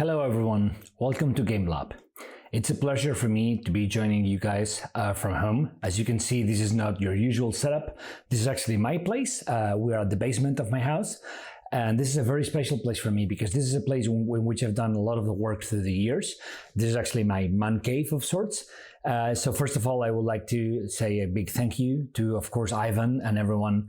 Hello everyone, welcome to Gamelab. It's a pleasure for me to be joining you guys from home. As you can see, this is not your usual setup. This is actually my place. We are at the basement of my house. And this is a very special place for me because this is a place in which I've done a lot of the work through the years. This is actually my man cave of sorts. So first of all, I would like to say a big thank you to, of course, Ivan and everyone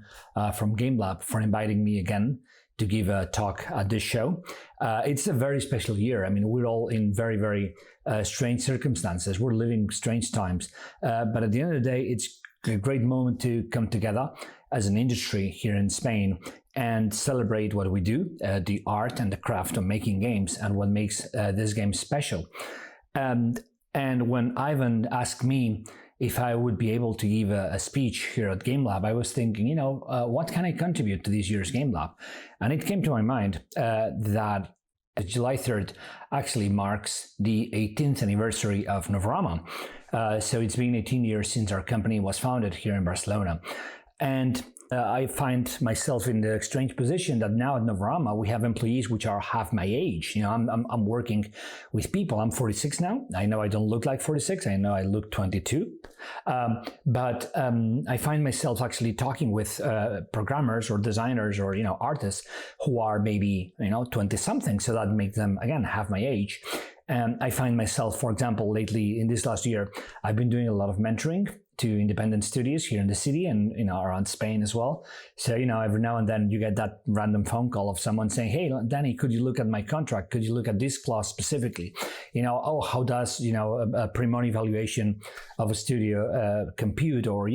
from Gamelab for inviting me again to give a talk at this show. It's a very special year. I mean, we're all in very, very strange circumstances. We're living strange times. But at the end of the day, it's a great moment to come together as an industry here in Spain and celebrate what we do, the art and the craft of making games and what makes this game special. And when Ivan asked me if I would be able to give a speech here at Gamelab, I was thinking, what can I contribute to this year's Gamelab? And it came to my mind that July 3rd actually marks the 18th anniversary of Novorama. So it's been 18 years since our company was founded here in Barcelona. And I find myself in the strange position that now at Novorama we have employees which are half my age. I'm working with people. I'm 46 now. I know I don't look like 46. I know I look 22. But I find myself actually talking with programmers or designers or artists who are maybe 20 something. So that makes them again half my age. And I find myself, for example, lately in this last year, I've been doing a lot of mentoring to independent studios here in the city and around Spain as well. So every now and then you get that random phone call of someone saying, "Hey, Danny, could you look at my contract? Could you look at this clause specifically? How does a pre-money valuation of a studio compute, or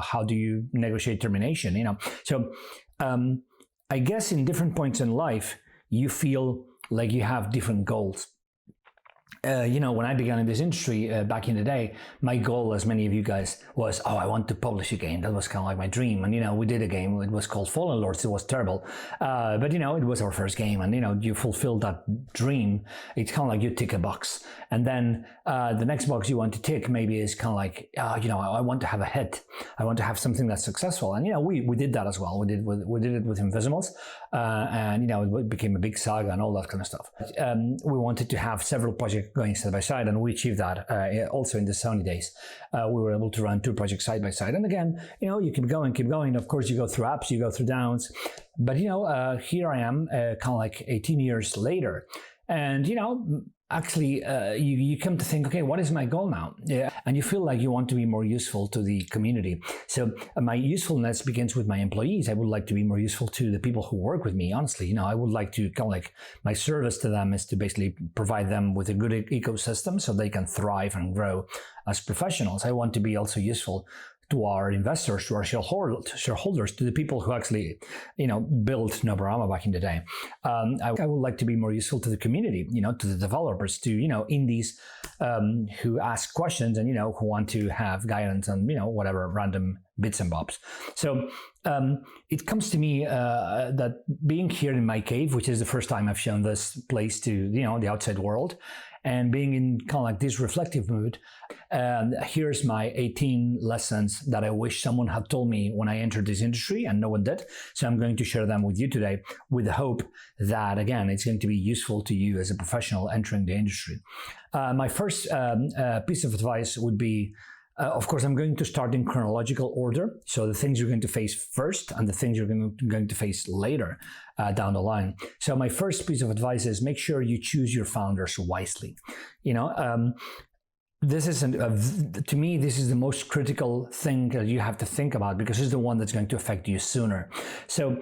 how do you negotiate termination?" So I guess in different points in life you feel like you have different goals. When I began in this industry back in the day, my goal, as many of you guys, was, I want to publish a game. That was kind of like my dream. And, we did a game. It was called Fallen Lords. It was terrible. But, it was our first game. And, you fulfill that dream. It's kind of like you tick a box. And then the next box you want to tick maybe is kind of like, I want to have a hit. I want to have something that's successful. And, we did that as well. We did it with Invisimals. And, it became a big saga and all that kind of stuff. We wanted to have several projects going side by side, and we achieved that also in the Sony days. We were able to run two projects side by side, and again, you keep going. Of course, you go through ups, you go through downs, but here I am, kind of like 18 years later, and actually, you come to think, okay, what is my goal now? Yeah, and you feel like you want to be more useful to the community. So my usefulness begins with my employees. I would like to be more useful to the people who work with me. Honestly, I would like to kind of like my service to them is to basically provide them with a good ecosystem so they can thrive and grow as professionals. I want to be also useful to our investors, to our shareholders, to the people who actually, built Novorama back in the day. I would like to be more useful to the community, to the developers, to, indies who ask questions and, who want to have guidance on, whatever random bits and bobs. So it comes to me that being here in my cave, which is the first time I've shown this place to, the outside world, and being in kind of like this reflective mood, here's my 18 lessons that I wish someone had told me when I entered this industry, and no one did. So I'm going to share them with you today with the hope that, again, it's going to be useful to you as a professional entering the industry. My first piece of advice would be, of course, I'm going to start in chronological order. So the things you're going to face first and the things you're going to face later down the line. So my first piece of advice is make sure you choose your founders wisely. This is, to me, this is the most critical thing that you have to think about because it's the one that's going to affect you sooner. So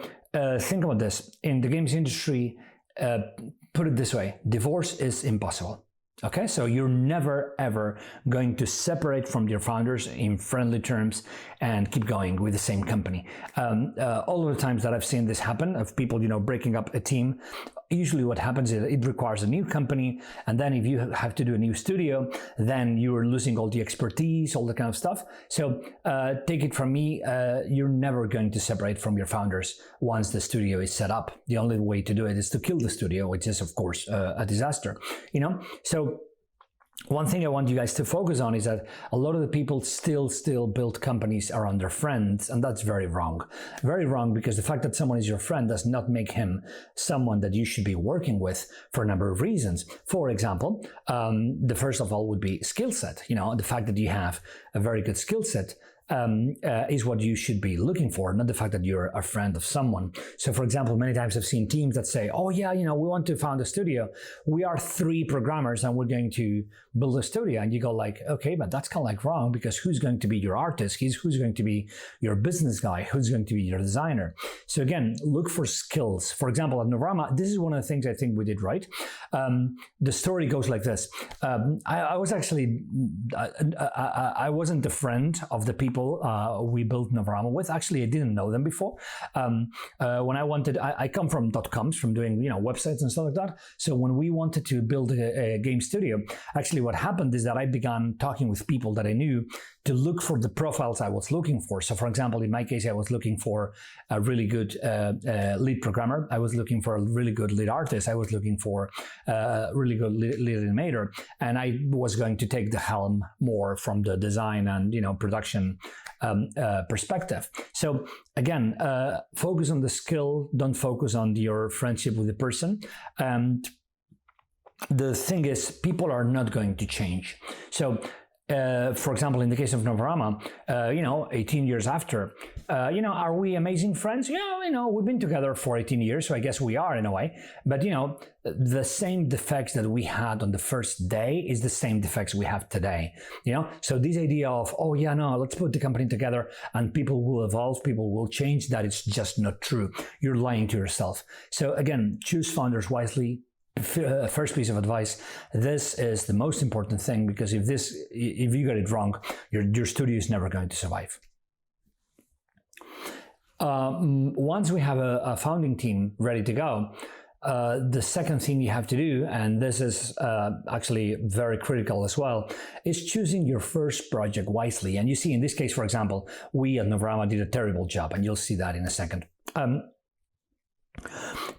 think about this. In the games industry, put it this way, divorce is impossible. Okay, so you're never, ever going to separate from your founders in friendly terms and keep going with the same company. All of the times that I've seen this happen, of people, breaking up a team, usually what happens is it requires a new company, and then if you have to do a new studio, then you're losing all the expertise, all that kind of stuff. So take it from me, you're never going to separate from your founders once the studio is set up. The only way to do it is to kill the studio, which is, of course, a disaster. So one thing I want you guys to focus on is that a lot of the people still build companies around their friends, and that's very wrong. Very wrong, because the fact that someone is your friend does not make him someone that you should be working with for a number of reasons. For example, the first of all would be skill set. You know, the fact that you have a very good skill set is what you should be looking for, not the fact that you're a friend of someone. So for example, many times I've seen teams that say, oh yeah, you know, we want to found a studio. We are 3 programmers and we're going to build a studio. And you go like, okay, but that's kind of like wrong, because who's going to be your artist? Who's going to be your business guy? Who's going to be your designer? So again, look for skills. For example, at Novrama, this is one of the things I think we did right. The story goes like this. I was actually, I wasn't a friend of the people we built Novrama with. Actually, I didn't know them before. When I come from .coms, from doing, you know, websites and stuff like that. So when we wanted to build a game studio, actually what happened is that I began talking with people that I knew to look for the profiles I was looking for. So for example, in my case, I was looking for a really good lead programmer. I was looking for a really good lead artist. I was looking for a really good lead animator. And I was going to take the helm more from the design and, you know, production perspective. So again, focus on the skill, don't focus on your friendship with the person. And the thing is, people are not going to change. So for example, in the case of Novrama, you know, 18 years after, you know, are we amazing friends? Yeah, you know, we've been together for 18 years, so I guess we are in a way. But, you know, the same defects that we had on the first day is the same defects we have today, you know? So this idea of, oh yeah, no, let's put the company together and people will evolve, people will change, that is just not true. You're lying to yourself. So again, choose founders wisely. First piece of advice, this is the most important thing, because if you got it wrong, your studio is never going to survive. Once we have a founding team ready to go, the second thing you have to do, and this is actually very critical as well, is choosing your first project wisely. And you see, in this case, for example, we at Novrama did a terrible job, and you'll see that in a second.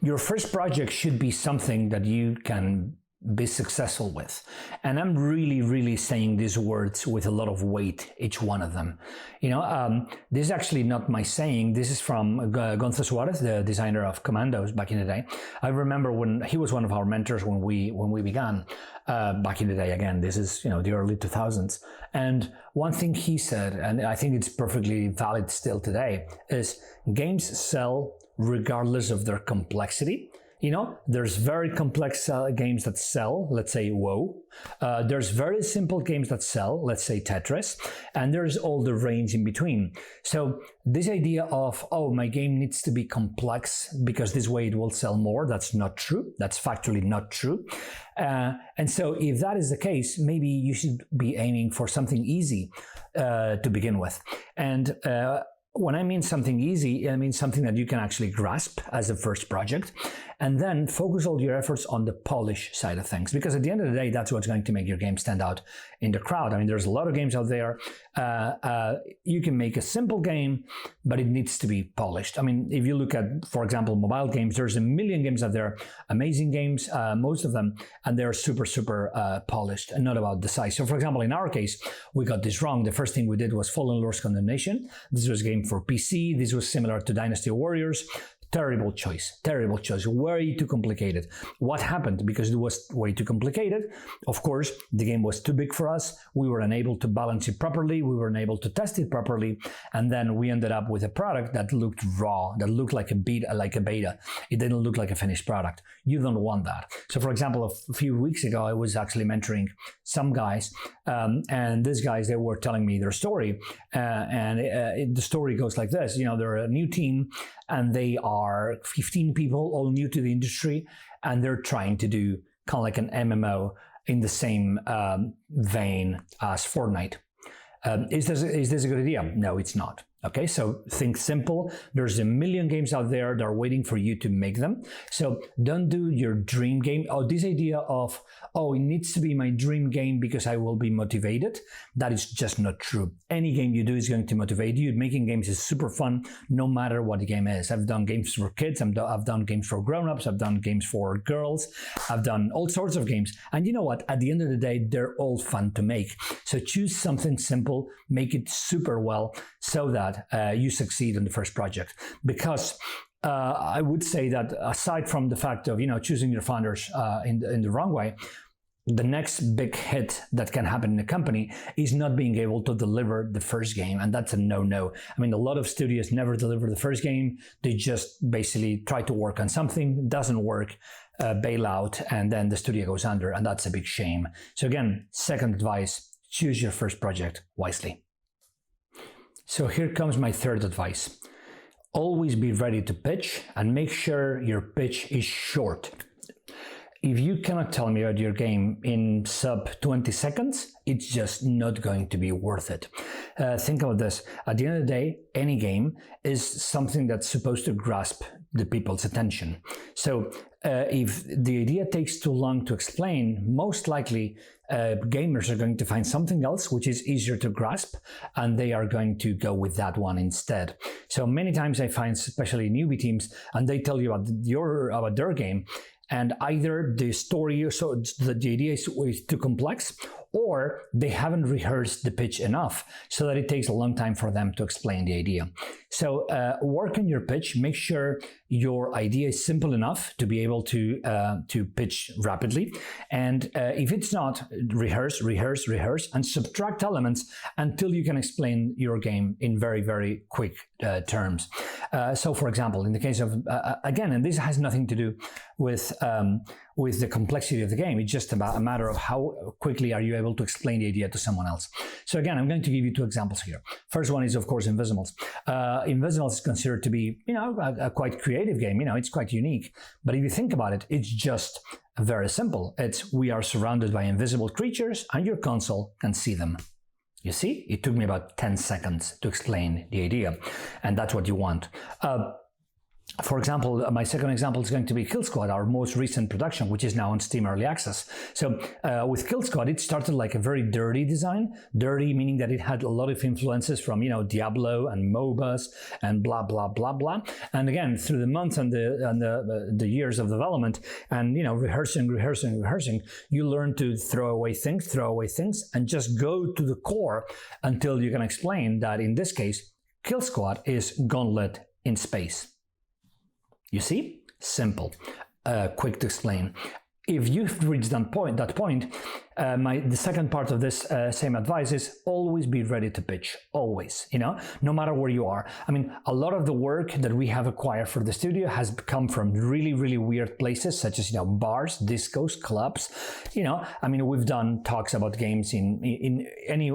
Your first project should be something that you can be successful with. And I'm really saying these words with a lot of weight, each one of them. You know, this is actually not my saying. This is from Gonzo Suarez, the designer of Commandos back in the day. I remember when he was one of our mentors when we began back in the day. Again, this is, you know, the early 2000s. And one thing he said, and I think it's perfectly valid still today, is games sell regardless of their complexity. You know, there's very complex games that sell, let's say WoW. There's very simple games that sell, let's say Tetris, and there's all the range in between. So this idea of, oh, my game needs to be complex because this way it will sell more, that's not true. That's factually not true. And so if that is the case, maybe you should be aiming for something easy to begin with. And when I mean something easy, I mean something that you can actually grasp as a first project, and then focus all your efforts on the polish side of things. Because at the end of the day, that's what's going to make your game stand out in the crowd. I mean, there's a lot of games out there. You can make a simple game, but it needs to be polished. I mean, if you look at, for example, mobile games, there's a million games out there, amazing games, most of them, and they're super polished and not about the size. So for example, in our case, we got this wrong. The first thing we did was Fallen Lords Condemnation. This was a game for PC. This was similar to Dynasty Warriors. Terrible choice, way too complicated. What happened? Because it was way too complicated, of course, the game was too big for us, we were unable to balance it properly, we were unable to test it properly, and then we ended up with a product that looked raw, that looked like a beta. It didn't look like a finished product. You don't want that. So for example, a few weeks ago, I was actually mentoring some guys, and these guys, they were telling me their story, the story goes like this. You know, they're a new team, and they are 15 people, all new to the industry, and they're trying to do kind of like an MMO in the same vein as Fortnite. Is this a good idea? No, it's not. Okay, so think simple. There's a million games out there that are waiting for you to make them. So don't do your dream game. Oh, this idea of, oh, it needs to be my dream game because I will be motivated. That is just not true. Any game you do is going to motivate you. Making games is super fun, no matter what the game is. I've done games for kids. I've done games for grown-ups. I've done games for girls. I've done all sorts of games. And you know what? At the end of the day, they're all fun to make. So choose something simple, make it super well, so that you succeed in the first project. Because I would say that aside from the fact of choosing your founders in the wrong way, the next big hit that can happen in a company is not being able to deliver the first game, and that's a no-no. I mean, a lot of studios never deliver the first game. They just basically try to work on something, doesn't work, bail out, and then the studio goes under, and that's a big shame. So again, second advice, choose your first project wisely. So here comes my third advice. Always be ready to pitch and make sure your pitch is short. If you cannot tell me about your game in sub 20 seconds, it's just not going to be worth it. Think about this. At the end of the day, any game is something that's supposed to grasp the people's attention. So if the idea takes too long to explain, most likely gamers are going to find something else which is easier to grasp, and they are going to go with that one instead. So many times I find, especially newbie teams, and they tell you about their game, and either the story, so the idea is too complex, or they haven't rehearsed the pitch enough so that it takes a long time for them to explain the idea. So work on your pitch, make sure your idea is simple enough to be able to pitch rapidly. And if it's not, rehearse, and subtract elements until you can explain your game in very, very quick terms. So for example, in the case of, again, and this has nothing to do with the complexity of the game, it's just about a matter of how quickly are you able to explain the idea to someone else. So again, I'm going to give you two examples here. First one is, of course, Invisibles. Invisibles is considered to be, a quite creative game. It's quite unique. But if you think about it, it's just very simple. It's we are surrounded by invisible creatures and your console can see them. You see, it took me about 10 seconds to explain the idea, and that's what you want. For example, my second example is going to be Killsquad, our most recent production, which is now on Steam Early Access. So with Killsquad, it started like a very dirty design. Dirty meaning that it had a lot of influences from, Diablo and MOBAs and blah, blah, blah, blah. And again, through the months and the years of development and, rehearsing, you learn to throw away things, and just go to the core until you can explain that in this case, Killsquad is Gauntlet in space. You see? Simple, quick to explain. If you've reached that point, the second part of this same advice is always be ready to pitch, always, no matter where you are. I mean, a lot of the work that we have acquired for the studio has come from really, really weird places, such as, bars, discos, clubs, we've done talks about games in any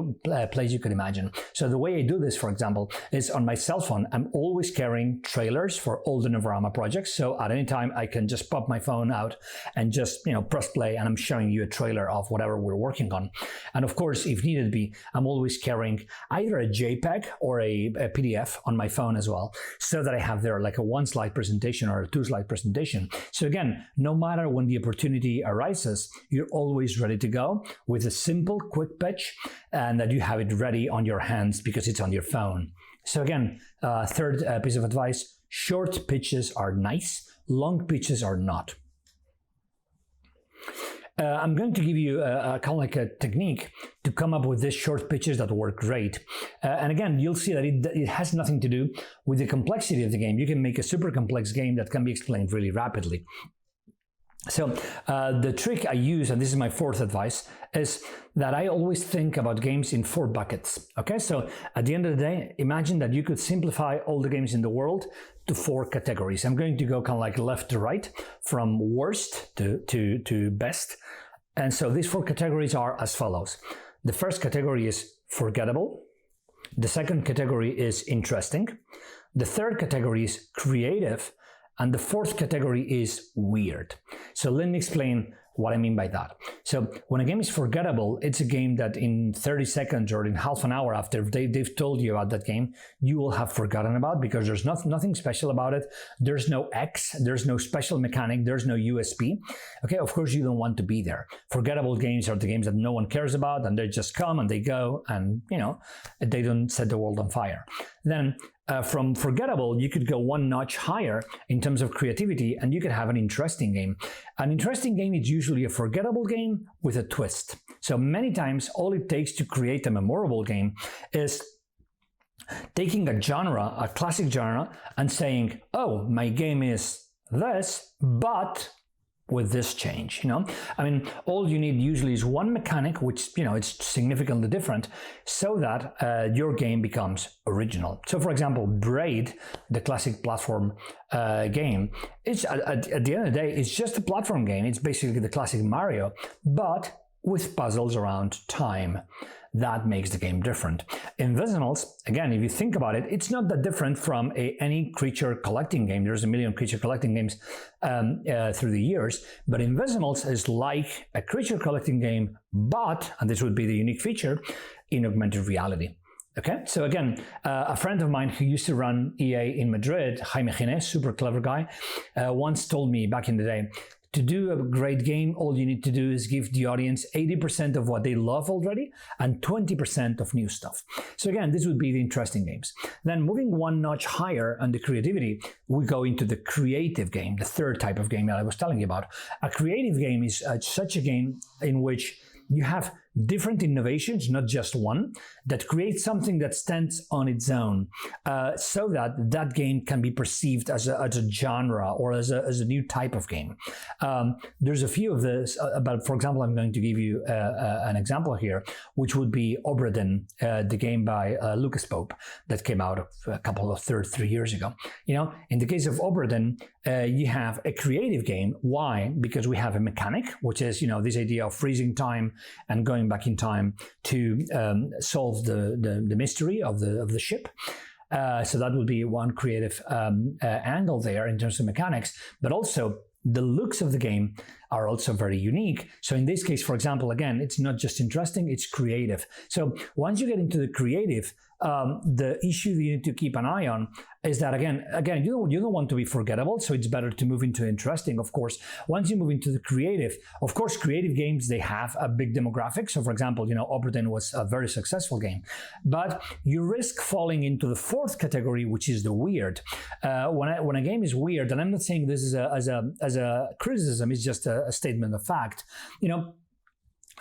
place you could imagine. So the way I do this, for example, is on my cell phone, I'm always carrying trailers for all the Novorama projects. So at any time, I can just pop my phone out and just, press play, and I'm showing you a trailer of whatever we're working on. And of course, if needed be, I'm always carrying either a JPEG or a PDF on my phone as well, so that I have there like a 1-slide presentation or a 2-slide presentation. So again, no matter when the opportunity arises, you're always ready to go with a simple, quick pitch, and that you have it ready on your hands because it's on your phone. So again, third piece of advice, short pitches are nice, long pitches are not. I'm going to give you kind of like a technique to come up with these short pitches that work great. And again, you'll see that it has nothing to do with the complexity of the game. You can make a super complex game that can be explained really rapidly. So the trick I use, and this is my fourth advice, is that I always think about games in 4 buckets. Okay, so at the end of the day, imagine that you could simplify all the games in the world to 4 categories. I'm going to go kind of like left to right, from worst to best. And so these 4 categories are as follows. The first category is forgettable. The second category is interesting. The third category is creative. And the fourth category is weird. So let me explain What I mean by that. So when a game is forgettable, it's a game that in 30 seconds or in half an hour after they've told you about that game, you will have forgotten about, because there's nothing special about it. There's no X, there's no special mechanic, there's no USP. Okay, of course you don't want to be there. Forgettable games are the games that no one cares about, and they just come and they go, and they don't set the world on fire. Then from forgettable, you could go one notch higher in terms of creativity, and you could have an interesting game. An interesting game is usually a forgettable game with a twist. So many times, all it takes to create a memorable game is taking a genre, a classic genre, and saying, oh, my game is this, but with this change, I mean, all you need usually is one mechanic, which, it's significantly different, so that your game becomes original. So, for example, Braid, the classic platform game, it's at the end of the day, it's just a platform game. It's basically the classic Mario, but with puzzles around time. That makes the game different. Invisimals, again, if you think about it, it's not that different from any creature collecting game. There's a million creature collecting games through the years, but Invisimals is like a creature collecting game, but, and this would be the unique feature, in augmented reality. Okay, so again, a friend of mine who used to run EA in Madrid, Jaime Ginés, super clever guy, once told me back in the day, to do a great game, all you need to do is give the audience 80% of what they love already and 20% of new stuff. So again, this would be the interesting games. Then moving one notch higher on the creativity, we go into the creative game, the third type of game that I was telling you about. A creative game is such a game in which you have different innovations, not just one, that create something that stands on its own, so that that game can be perceived as a genre or as a new type of game. There's a few of this, but for example, I'm going to give you an example here, which would be Obra Dinn, the game by Lucas Pope that came out a couple of 3 years ago. In the case of Obra Dinn, you have a creative game. Why? Because we have a mechanic, which is this idea of freezing time and going back in time to solve the mystery of the ship. So that would be one creative angle there in terms of mechanics, but also the looks of the game are also very unique. So in this case, for example, again, it's not just interesting, it's creative. So once you get into the creative, the issue that you need to keep an eye on is that, again, you don't want to be forgettable, so it's better to move into interesting, of course. Once you move into the creative, of course, creative games, they have a big demographic. So, for example, Obra Dinn was a very successful game. But you risk falling into the fourth category, which is the weird. When a game is weird, and I'm not saying this is as a criticism, it's just a statement of fact,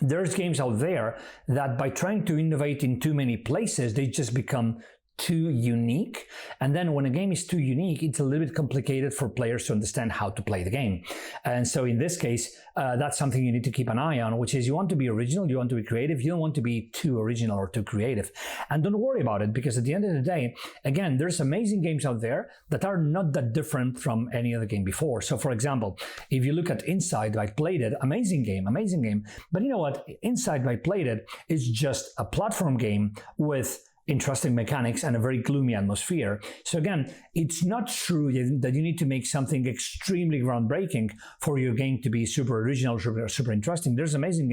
there's games out there that by trying to innovate in too many places, they just become too unique. And then when a game is too unique, it's a little bit complicated for players to understand how to play the game. And so in this case, that's something you need to keep an eye on, which is you want to be original, you want to be creative, you don't want to be too original or too creative. And don't worry about it, because at the end of the day, again, there's amazing games out there that are not that different from any other game before. So for example, if you look at Inside by Playdead, amazing game. But you know what? Inside by Playdead is just a platform game with interesting mechanics and a very gloomy atmosphere. So again, it's not true that you need to make something extremely groundbreaking for your game to be super original, super interesting. There's amazing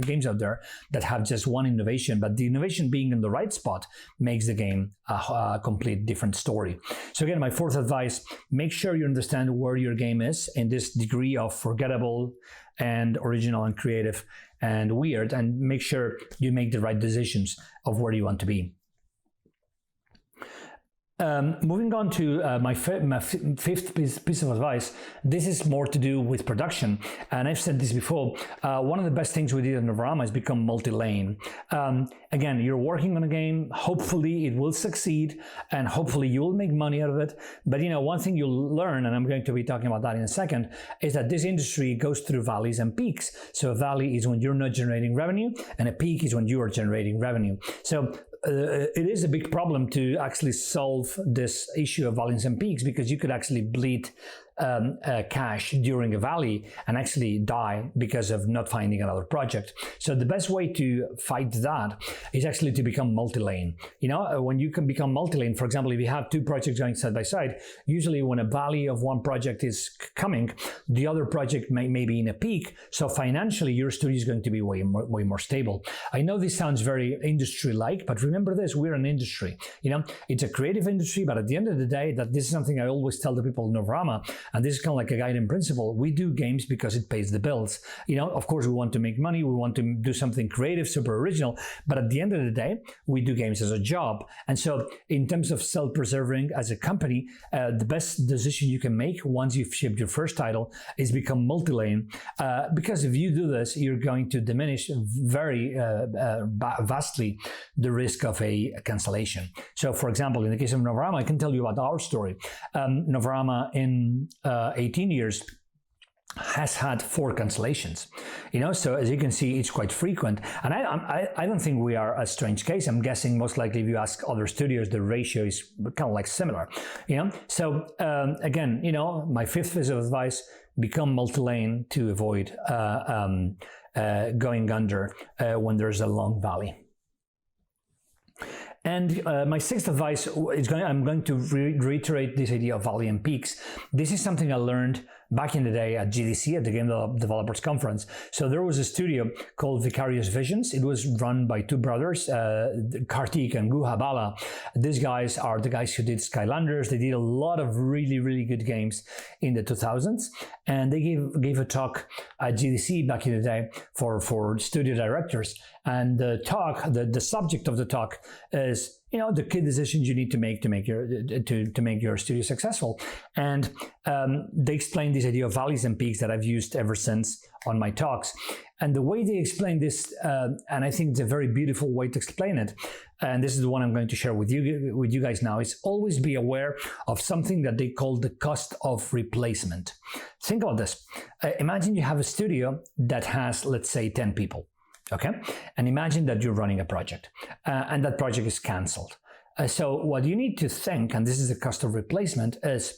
games out there that have just one innovation, but the innovation being in the right spot makes the game a complete different story. So again, my fourth advice, make sure you understand where your game is in this degree of forgettable and original and creative and weird, and make sure you make the right decisions of where you want to be. Moving on to my fifth piece of advice, this is more to do with production. And I've said this before, one of the best things we did at Novarama is become multi-lane. Again, you're working on a game, hopefully it will succeed, and hopefully you will make money out of it. But one thing you'll learn, and I'm going to be talking about that in a second, is that this industry goes through valleys and peaks. So a valley is when you're not generating revenue, and a peak is when you are generating revenue. So it is a big problem to actually solve this issue of valleys and peaks, because you could actually bleed cash during a valley and actually die because of not finding another project. So the best way to fight that is actually to become multi-lane. You know, when you can become multi-lane, for example, if you have two projects going side by side, usually when a valley of one project is coming, the other project may be in a peak. So financially, your studio is going to be way more stable. I know this sounds very industry-like, but remember this: we're an industry. You know, it's a creative industry, but at the end of the day, that this is something I always tell the people in Novrama, and this is kind of like a guiding principle. We do games because it pays the bills. You know, of course, we want to make money. We want to do something creative, super original. But at the end of the day, we do games as a job. And so in terms of self-preserving as a company, the best decision you can make once you've shipped your first title is become multi-lane. Because if you do this, you're going to diminish very vastly the risk of a cancellation. So for example, in the case of Novrama, I can tell you about our story. Novrama in 18 years has had 4 cancellations, you know, so as you can see, it's quite frequent. And I don't think we are a strange case. I'm guessing most likely if you ask other studios, the ratio is kind of like similar, you know. So again, you know, my 5th piece of advice: become multi-lane to avoid going under when there's a long valley. And my 6th advice is I'm going to reiterate this idea of valley and peaks. This is something I learned back in the day at GDC, at the Game Developers Conference. So there was a studio called Vicarious Visions. It was run by 2 brothers, Kartik and Guha Bala. These guys are the guys who did Skylanders. They did a lot of really good games in the 2000s. And they gave a talk at GDC back in the day for studio directors. And the talk, the subject of the talk is, you know, the key decisions you need to make to make your studio successful. And they explained this idea of valleys and peaks that I've used ever since on my talks. And the way they explain this, and I think it's a very beautiful way to explain it, and this is the one I'm going to share with you guys now, is always be aware of something that they call the cost of replacement. Think about this. Imagine you have a studio that has, let's say, 10 people. Okay, and imagine that you're running a project and that project is canceled. So what you need to think, and this is the cost of replacement, is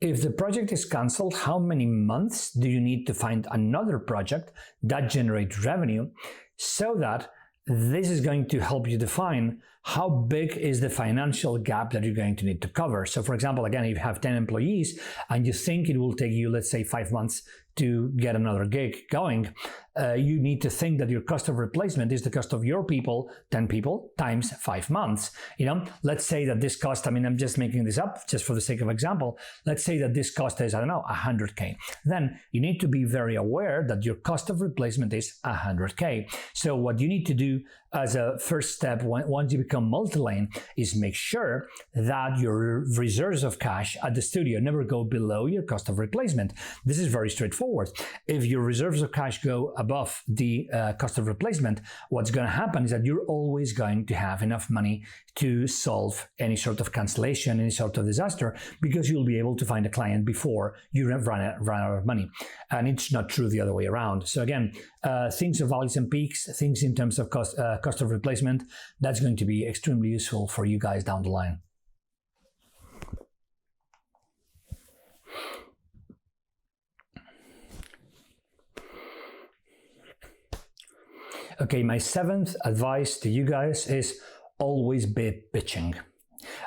if the project is canceled, how many months do you need to find another project that generates revenue, so that this is going to help you define how big is the financial gap that you're going to need to cover. So for example, again, if you have 10 employees and you think it will take you, let's say, 5 months to get another gig going, you need to think that your cost of replacement is the cost of your people, 10 people, times 5 months. You know, let's say that this cost, I mean, I'm just making this up just for the sake of example. Let's say that this cost is, I don't know, 100K. Then you need to be very aware that your cost of replacement is 100K. So what you need to do as a first step, once you become multi-lane, is make sure that your reserves of cash at the studio never go below your cost of replacement. This is very straightforward. If your reserves of cash go above the cost of replacement, what's going to happen is that you're always going to have enough money to solve any sort of cancellation, any sort of disaster, because you'll be able to find a client before you run out of money. And it's not true the other way around. So again, things of valleys and peaks, things in terms of cost of replacement, that's going to be extremely useful for you guys down the line. Okay, my 7th advice to you guys is always be pitching.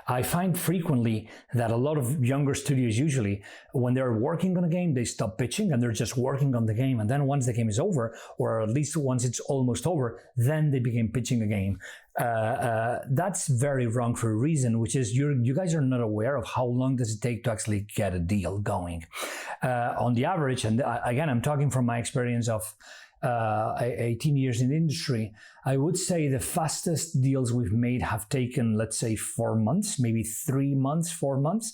I find frequently that a lot of younger studios, usually when they're working on a game, they stop pitching and they're just working on the game. And then once the game is over, or at least once it's almost over, then they begin pitching the game. That's very wrong for a reason, which is you guys are not aware of how long does it take to actually get a deal going. On the average, and again, I'm talking from my experience of 18 years in the industry, I would say the fastest deals we've made have taken, let's say, 4 months, maybe 3 months, 4 months.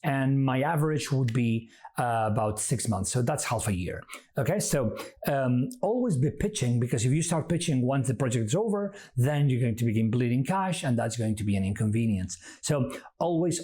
And my average would be about 6 months. So that's half a year. Okay, so always be pitching, because if you start pitching once the project is over, then you're going to begin bleeding cash, and that's going to be an inconvenience. So always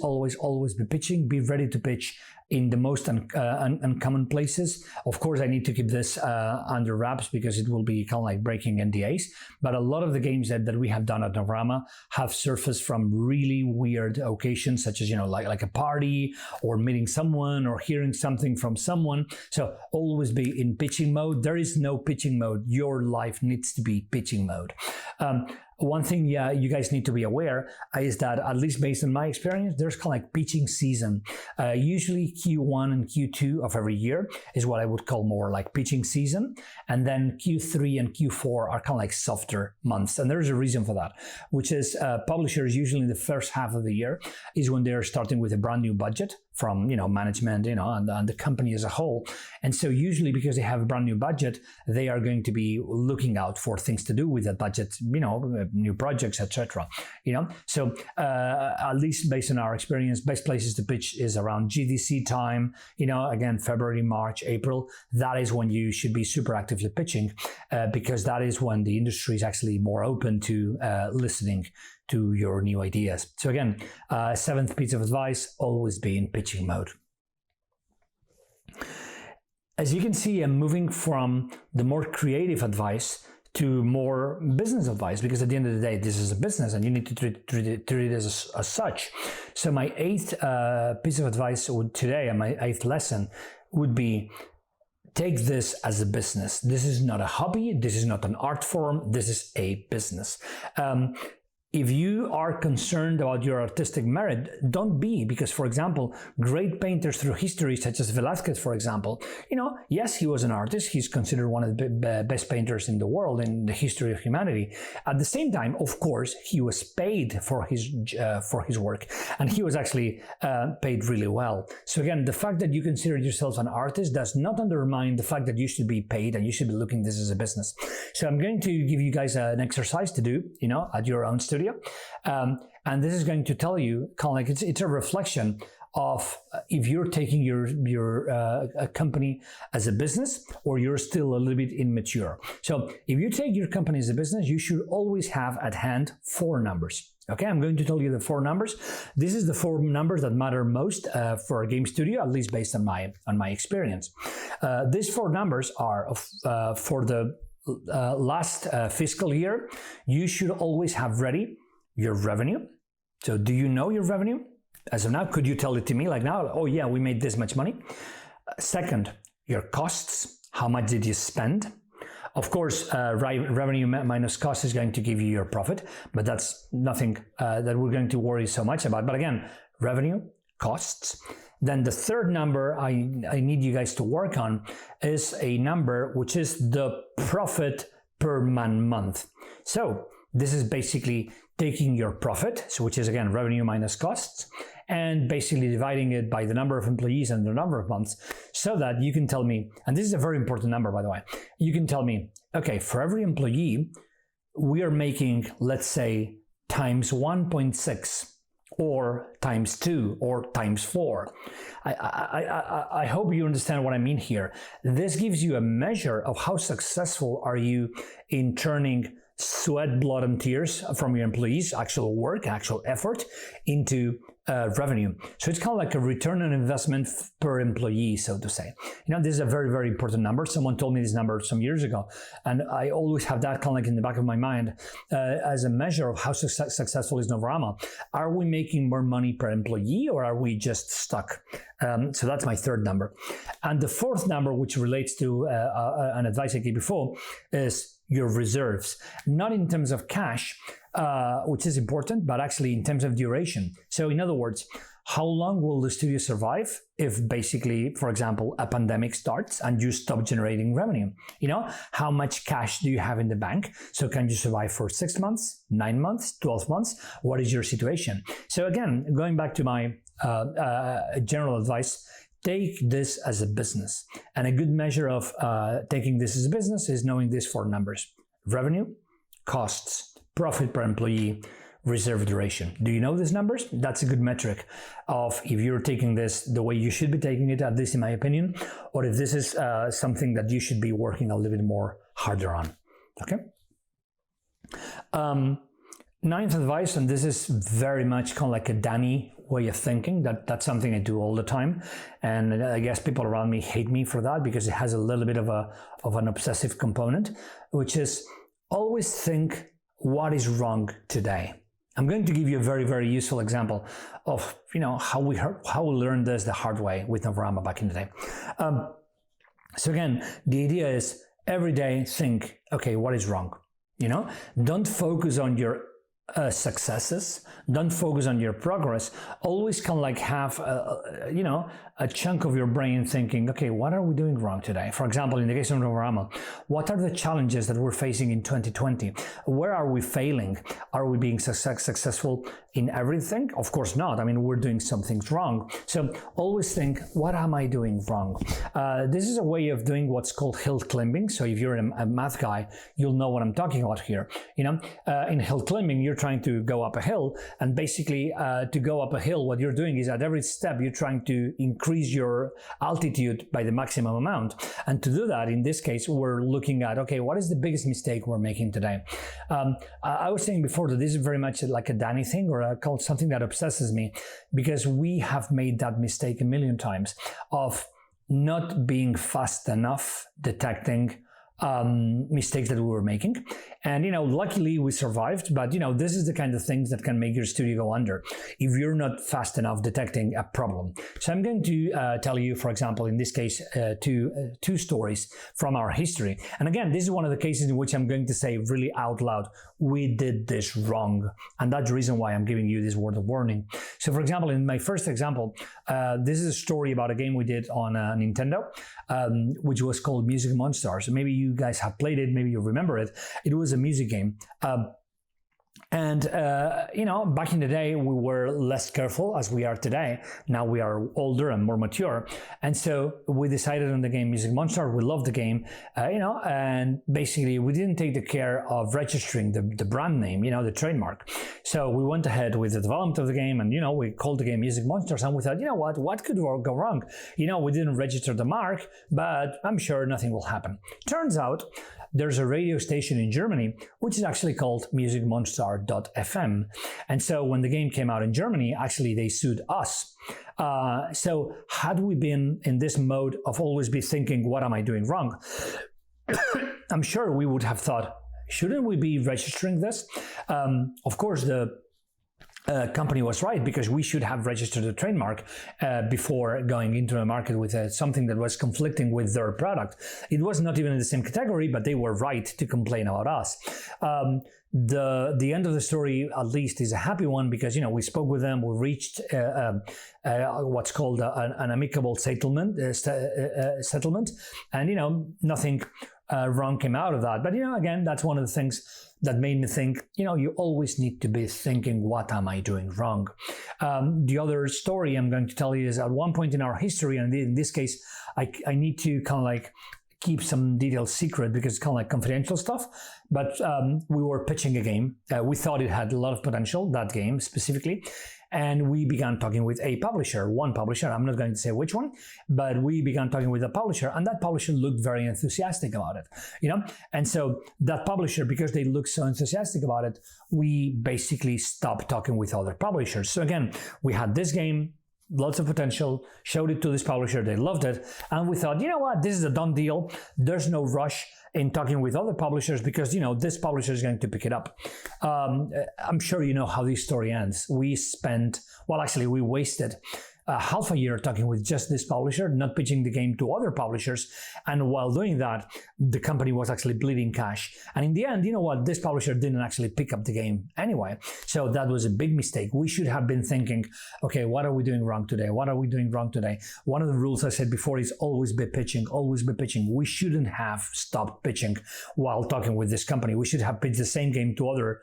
be pitching, be ready to pitch in the most uncommon places. Of course, I need to keep this under wraps because it will be kind of like breaking NDAs. But a lot of the games that we have done at Novorama have surfaced from really weird occasions, such as, like a party or meeting someone or hearing something from someone. So always be in pitching mode. There is no pitching mode. Your life needs to be pitching mode. One thing you guys need to be aware is that, at least based on my experience, there's kind of like pitching season. Usually Q1 and Q2 of every year is what I would call more like pitching season. And then Q3 and Q4 are kind of like softer months. And there's a reason for that, which is publishers usually in the first half of the year is when they're starting with a brand new budget from management, and the company as a whole. And so usually because they have a brand new budget, they are going to be looking out for things to do with that budget, new projects, etc. So at least based on our experience, best places to pitch is around GDC time, again, February, March, April. That is when you should be super actively pitching because that is when the industry is actually more open to listening to your new ideas. So again, seventh piece of advice, always be in pitching mode. As you can see, I'm moving from the more creative advice to more business advice, because at the end of the day, this is a business and you need to treat it as such. So my eighth piece of advice today, and my eighth lesson would be, take this as a business. This is not a hobby. This is not an art form. This is a business. If you are concerned about your artistic merit, don't be, because, for example, great painters through history, such as Velázquez, for example, yes, he was an artist. He's considered one of the best painters in the world in the history of humanity. At the same time, of course, he was paid for his work, and he was actually paid really well. So again, the fact that you consider yourself an artist does not undermine the fact that you should be paid and you should be looking at this as a business. So I'm going to give you guys an exercise to do, at your own studio. And this is going to tell you, kind of like it's a reflection of if you're taking your company as a business or you're still a little bit immature. So if you take your company as a business, you should always have at hand 4 numbers. Okay, I'm going to tell you the 4 numbers. This is the 4 numbers that matter most for a game studio, at least based on my experience. These 4 numbers are for the last fiscal year. You should always have ready your revenue. So do you know your revenue? As of now, could you tell it to me like now? Oh yeah, we made this much money. Second, your costs. How much did you spend? Of course, revenue minus cost is going to give you your profit, but that's nothing that we're going to worry so much about. But again, revenue, costs. Then the third number I need you guys to work on is a number which is the profit per month. So this is basically taking your profit, so which is again revenue minus costs, and basically dividing it by the number of employees and the number of months, so that you can tell me, and this is a very important number, by the way, you can tell me, okay, for every employee, we are making, let's say, times 1.6, or times 2, or times 4. I hope you understand what I mean here. This gives you a measure of how successful are you in turning sweat, blood, and tears from your employees, actual work, actual effort, into revenue. So it's kind of like a return on investment per employee, so to say. This is a very, very important number. Someone told me this number some years ago, and I always have that kind of like in the back of my mind as a measure of how successful is Novorama. Are we making more money per employee, or are we just stuck? So that's my third number. And the fourth number, which relates to an advice I gave before, is your reserves, not in terms of cash, which is important, but actually in terms of duration. So in other words, how long will the studio survive if basically, for example, a pandemic starts and you stop generating revenue? How much cash do you have in the bank? So can you survive for 6 months, 9 months, 12 months? What is your situation? So again, going back to my general advice, take this as a business. And a good measure of taking this as a business is knowing these 4 numbers: revenue, costs, profit per employee, reserve duration. Do you know these numbers? That's a good metric of if you're taking this the way you should be taking it, at least in my opinion, or if this is something that you should be working a little bit more harder on. Okay? Ninth advice, and this is very much kind of like a Danny way of thinking. That's something I do all the time, and I guess people around me hate me for that because it has a little bit of an obsessive component, which is always think what is wrong today. I'm going to give you a very, very useful example of how we learned this the hard way with Navarama back in the day. So again, the idea is every day think, okay, what is wrong? Don't focus on your successes, don't focus on your progress. Always kind of like have a chunk of your brain thinking, okay, what are we doing wrong today? For example, in the case of Navarama, what are the challenges that we're facing in 2020? Where are we failing? Are we being successful in everything? Of course not. I mean, we're doing some things wrong. So always think, what am I doing wrong? This is a way of doing what's called hill climbing. So if you're a math guy, you'll know what I'm talking about here. In hill climbing, you're trying to go up a hill, and basically to go up a hill, what you're doing is at every step, you're trying to increase your altitude by the maximum amount. And to do that, in this case, we're looking at, okay, what is the biggest mistake we're making today? I was saying before that this is very much like a Danny thing, or called something that obsesses me, because we have made that mistake a million times of not being fast enough detecting mistakes that we were making. And, luckily we survived, but, this is the kind of things that can make your studio go under if you're not fast enough detecting a problem. So I'm going to tell you, for example, in this case, two stories from our history. And again, this is one of the cases in which I'm going to say really out loud, we did this wrong. And that's the reason why I'm giving you this word of warning. So for example, in my first example, this is a story about a game we did on Nintendo, which was called Music Monsters. So maybe you guys have played it, maybe you remember it. It was a music game. Back in the day, we were less careful as we are today. Now we are older and more mature. And so we decided on the game Music Monster. We loved the game, and basically we didn't take the care of registering the brand name, the trademark. So we went ahead with the development of the game, and, we called the game Music Monsters, and we thought, what could go wrong? We didn't register the mark, but I'm sure nothing will happen. Turns out, there's a radio station in Germany which is actually called musicmonster.fm. And so when the game came out in Germany, actually they sued us. So had we been in this mode of always be thinking, what am I doing wrong? I'm sure we would have thought, shouldn't we be registering this? Of course, the company was right, because we should have registered a trademark before going into a market with something that was conflicting with their product. It was not even in the same category, but they were right to complain about us. The end of the story, at least, is a happy one, because we spoke with them, we reached what's called an amicable settlement, and nothing wrong came out of that. But again, that's one of the things that made me think, you always need to be thinking, what am I doing wrong? The other story I'm going to tell you is at one point in our history, and in this case, I need to kind of like keep some details secret because it's kind of like confidential stuff, but we were pitching a game. We thought it had a lot of potential, that game specifically, and we began talking with one publisher, I'm not going to say which one, but we began talking with a publisher, and that publisher looked very enthusiastic about it, And so that publisher, because they looked so enthusiastic about it, we basically stopped talking with other publishers. So again, we had this game, lots of potential, showed it to this publisher, they loved it, and we thought, this is a done deal. There's no rush in talking with other publishers because, this publisher is going to pick it up. I'm sure you know how this story ends. We wasted half a year talking with just this publisher, not pitching the game to other publishers. And while doing that, the company was actually bleeding cash. And in the end, this publisher didn't actually pick up the game anyway. So that was a big mistake. We should have been thinking, okay, what are we doing wrong today? What are we doing wrong today? One of the rules I said before is always be pitching, always be pitching. We shouldn't have stopped pitching while talking with this company. We should have pitched the same game to other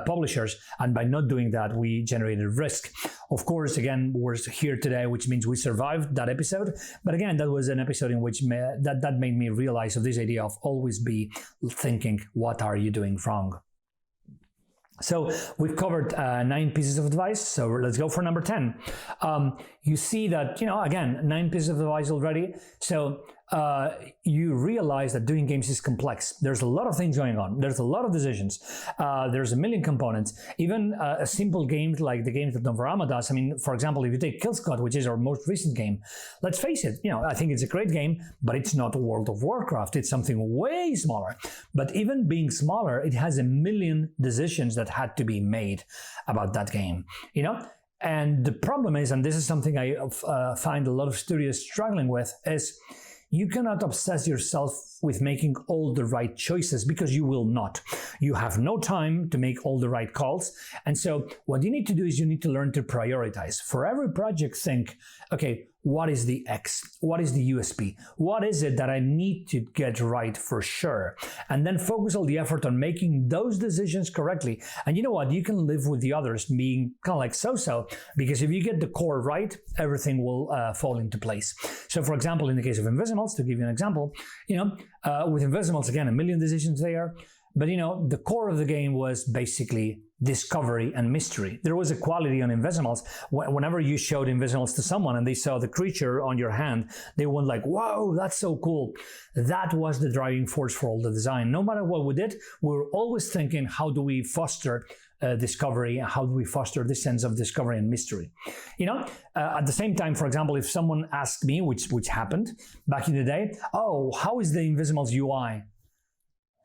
publishers. And by not doing that, we generated risk. Of course, again, we're here today, which means we survived that episode. But again, that was an episode in which that made me realize of this idea of always be thinking, what are you doing wrong? So we've covered 9 pieces of advice. So let's go for number 10. You see that, again, 9 pieces of advice already. So you realize that doing games is complex. There's a lot of things going on. There's a lot of decisions. There's a million components. Even a simple game like the games that Novarama does. I mean, for example, if you take Killsquad, which is our most recent game, let's face it, I think it's a great game, but it's not World of Warcraft. It's something way smaller. But even being smaller, it has a million decisions that had to be made about that game, And the problem is, and this is something I find a lot of studios struggling with, is you cannot obsess yourself with making all the right choices, because you will not. You have no time to make all the right calls. And so what you need to do is you need to learn to prioritize. For every project, think, okay, what is the X? What is the USP? What is it that I need to get right for sure? And then focus all the effort on making those decisions correctly. And you know what? You can live with the others being kind of like so-so, because if you get the core right, everything will fall into place. So for example, in the case of Invisimals, to give you an example, with Invisimals, again, a million decisions there. But the core of the game was basically discovery and mystery. There was a quality on Invisimals. Whenever you showed Invisimals to someone and they saw the creature on your hand, they went like, whoa, that's so cool. That was the driving force for all the design. No matter what we did, we were always thinking, how do we foster discovery, and how do we foster this sense of discovery and mystery? At the same time, for example, if someone asked me, which happened back in the day, oh, how is the Invisimals UI?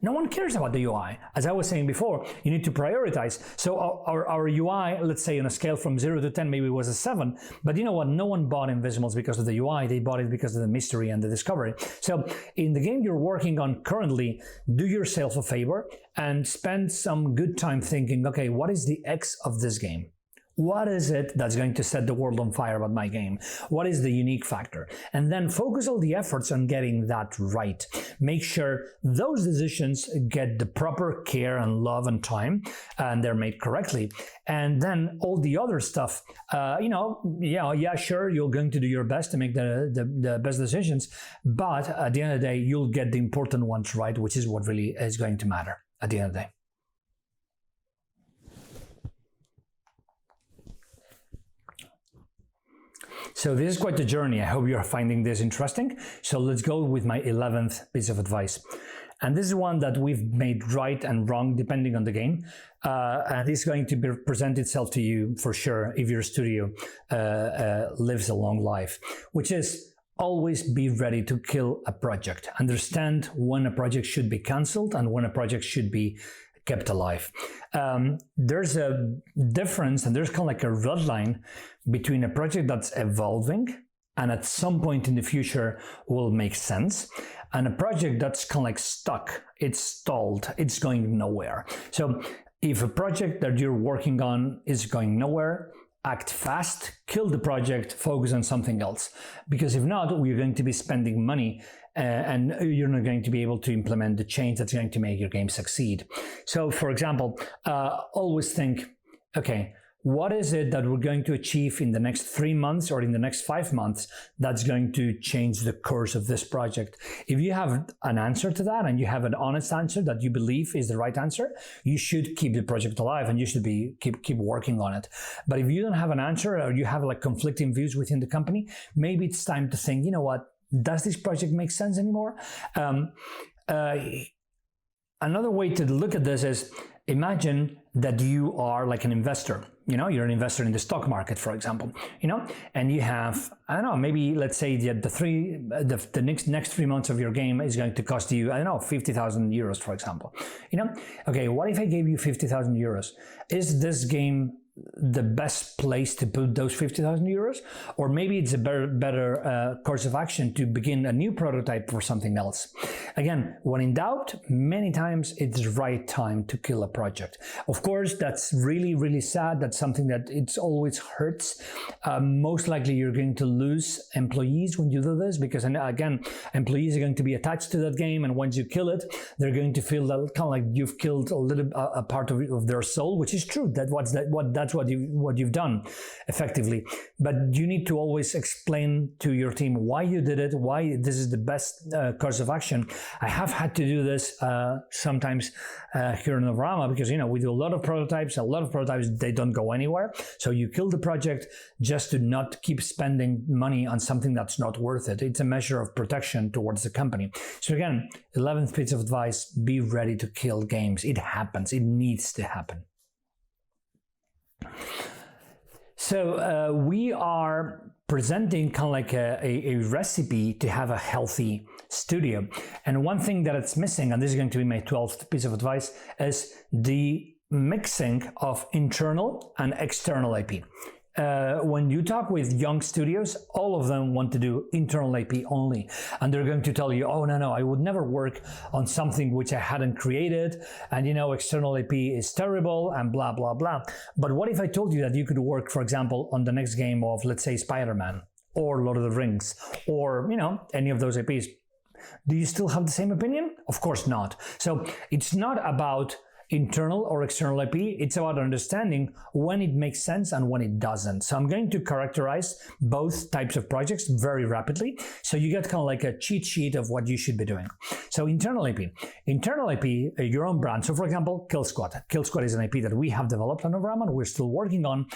No one cares about the UI. As I was saying before, you need to prioritize. So our UI, let's say on a scale from 0 to 10, maybe it was a 7. But you know what? No one bought Invisimals because of the UI. They bought it because of the mystery and the discovery. So in the game you're working on currently, do yourself a favor and spend some good time thinking, okay, what is the X of this game? What is it that's going to set the world on fire about my game? What is the unique factor? And then focus all the efforts on getting that right. Make sure those decisions get the proper care and love and time, and they're made correctly. And then all the other stuff, sure, you're going to do your best to make the best decisions, but at the end of the day, you'll get the important ones right, which is what really is going to matter at the end of the day. So this is quite a journey. I hope you're finding this interesting. So let's go with my 11th piece of advice. And this is one that we've made right and wrong depending on the game. And it's going to present itself to you for sure if your studio lives a long life, which is always be ready to kill a project. Understand when a project should be cancelled and when a project should be kept alive. There's a difference, and there's kind of like a red line between a project that's evolving and at some point in the future will make sense, and a project that's kind of like stuck, it's stalled, it's going nowhere. So if a project that you're working on is going nowhere, act fast, kill the project, focus on something else. Because if not, we're going to be spending money and you're not going to be able to implement the change that's going to make your game succeed. So for example, always think, okay, what is it that we're going to achieve in the next 3 months or in the next 5 months that's going to change the course of this project? If you have an answer to that and you have an honest answer that you believe is the right answer, you should keep the project alive and you should keep working on it. But if you don't have an answer or you have like conflicting views within the company, maybe it's time to think, you know what, does this project make sense anymore? Another way to look at this is, imagine that you are like an investor. You're an investor in the stock market, for example, and you have, I don't know, maybe let's say that the next 3 months of your game is going to cost you, I don't know, 50,000 euros, for example. Okay, what if I gave you 50,000 euros? Is this game the best place to put those 50,000 euros? Or maybe it's a better course of action to begin a new prototype for something else. Again, when in doubt, many times it's the right time to kill a project. Of course, that's really, really sad. That's something that it always hurts. Most likely you're going to lose employees when you do this, because again, employees are going to be attached to that game, and once you kill it, they're going to feel that kind of like you've killed a part of their soul, which is true. That's that's what you've done effectively. But you need to always explain to your team why you did it, why this is the best course of action. I have had to do this sometimes here in Novorama, because we do a lot of prototypes. They don't go anywhere. So you kill the project just to not keep spending money on something that's not worth it. It's a measure of protection towards the company. So again, 11th piece of advice: be ready to kill games. It happens. It needs to happen. So we are presenting kind of like a recipe to have a healthy studio. And one thing that it's missing, and this is going to be my 12th piece of advice, is the mixing of internal and external IP. When you talk with young studios, all of them want to do internal IP only. And they're going to tell you, oh, no, I would never work on something which I hadn't created. And, external IP is terrible and blah, blah, blah. But what if I told you that you could work, for example, on the next game of, let's say, Spider-Man or Lord of the Rings or, any of those IPs? Do you still have the same opinion? Of course not. So it's not about internal or external IP, it's about understanding when it makes sense and when it doesn't. So I'm going to characterize both types of projects very rapidly, so you get kind of like a cheat sheet of what you should be doing. So internal IP, your own brand. So for example, Killsquad. Killsquad is an IP that we have developed on Novorama and we're still working on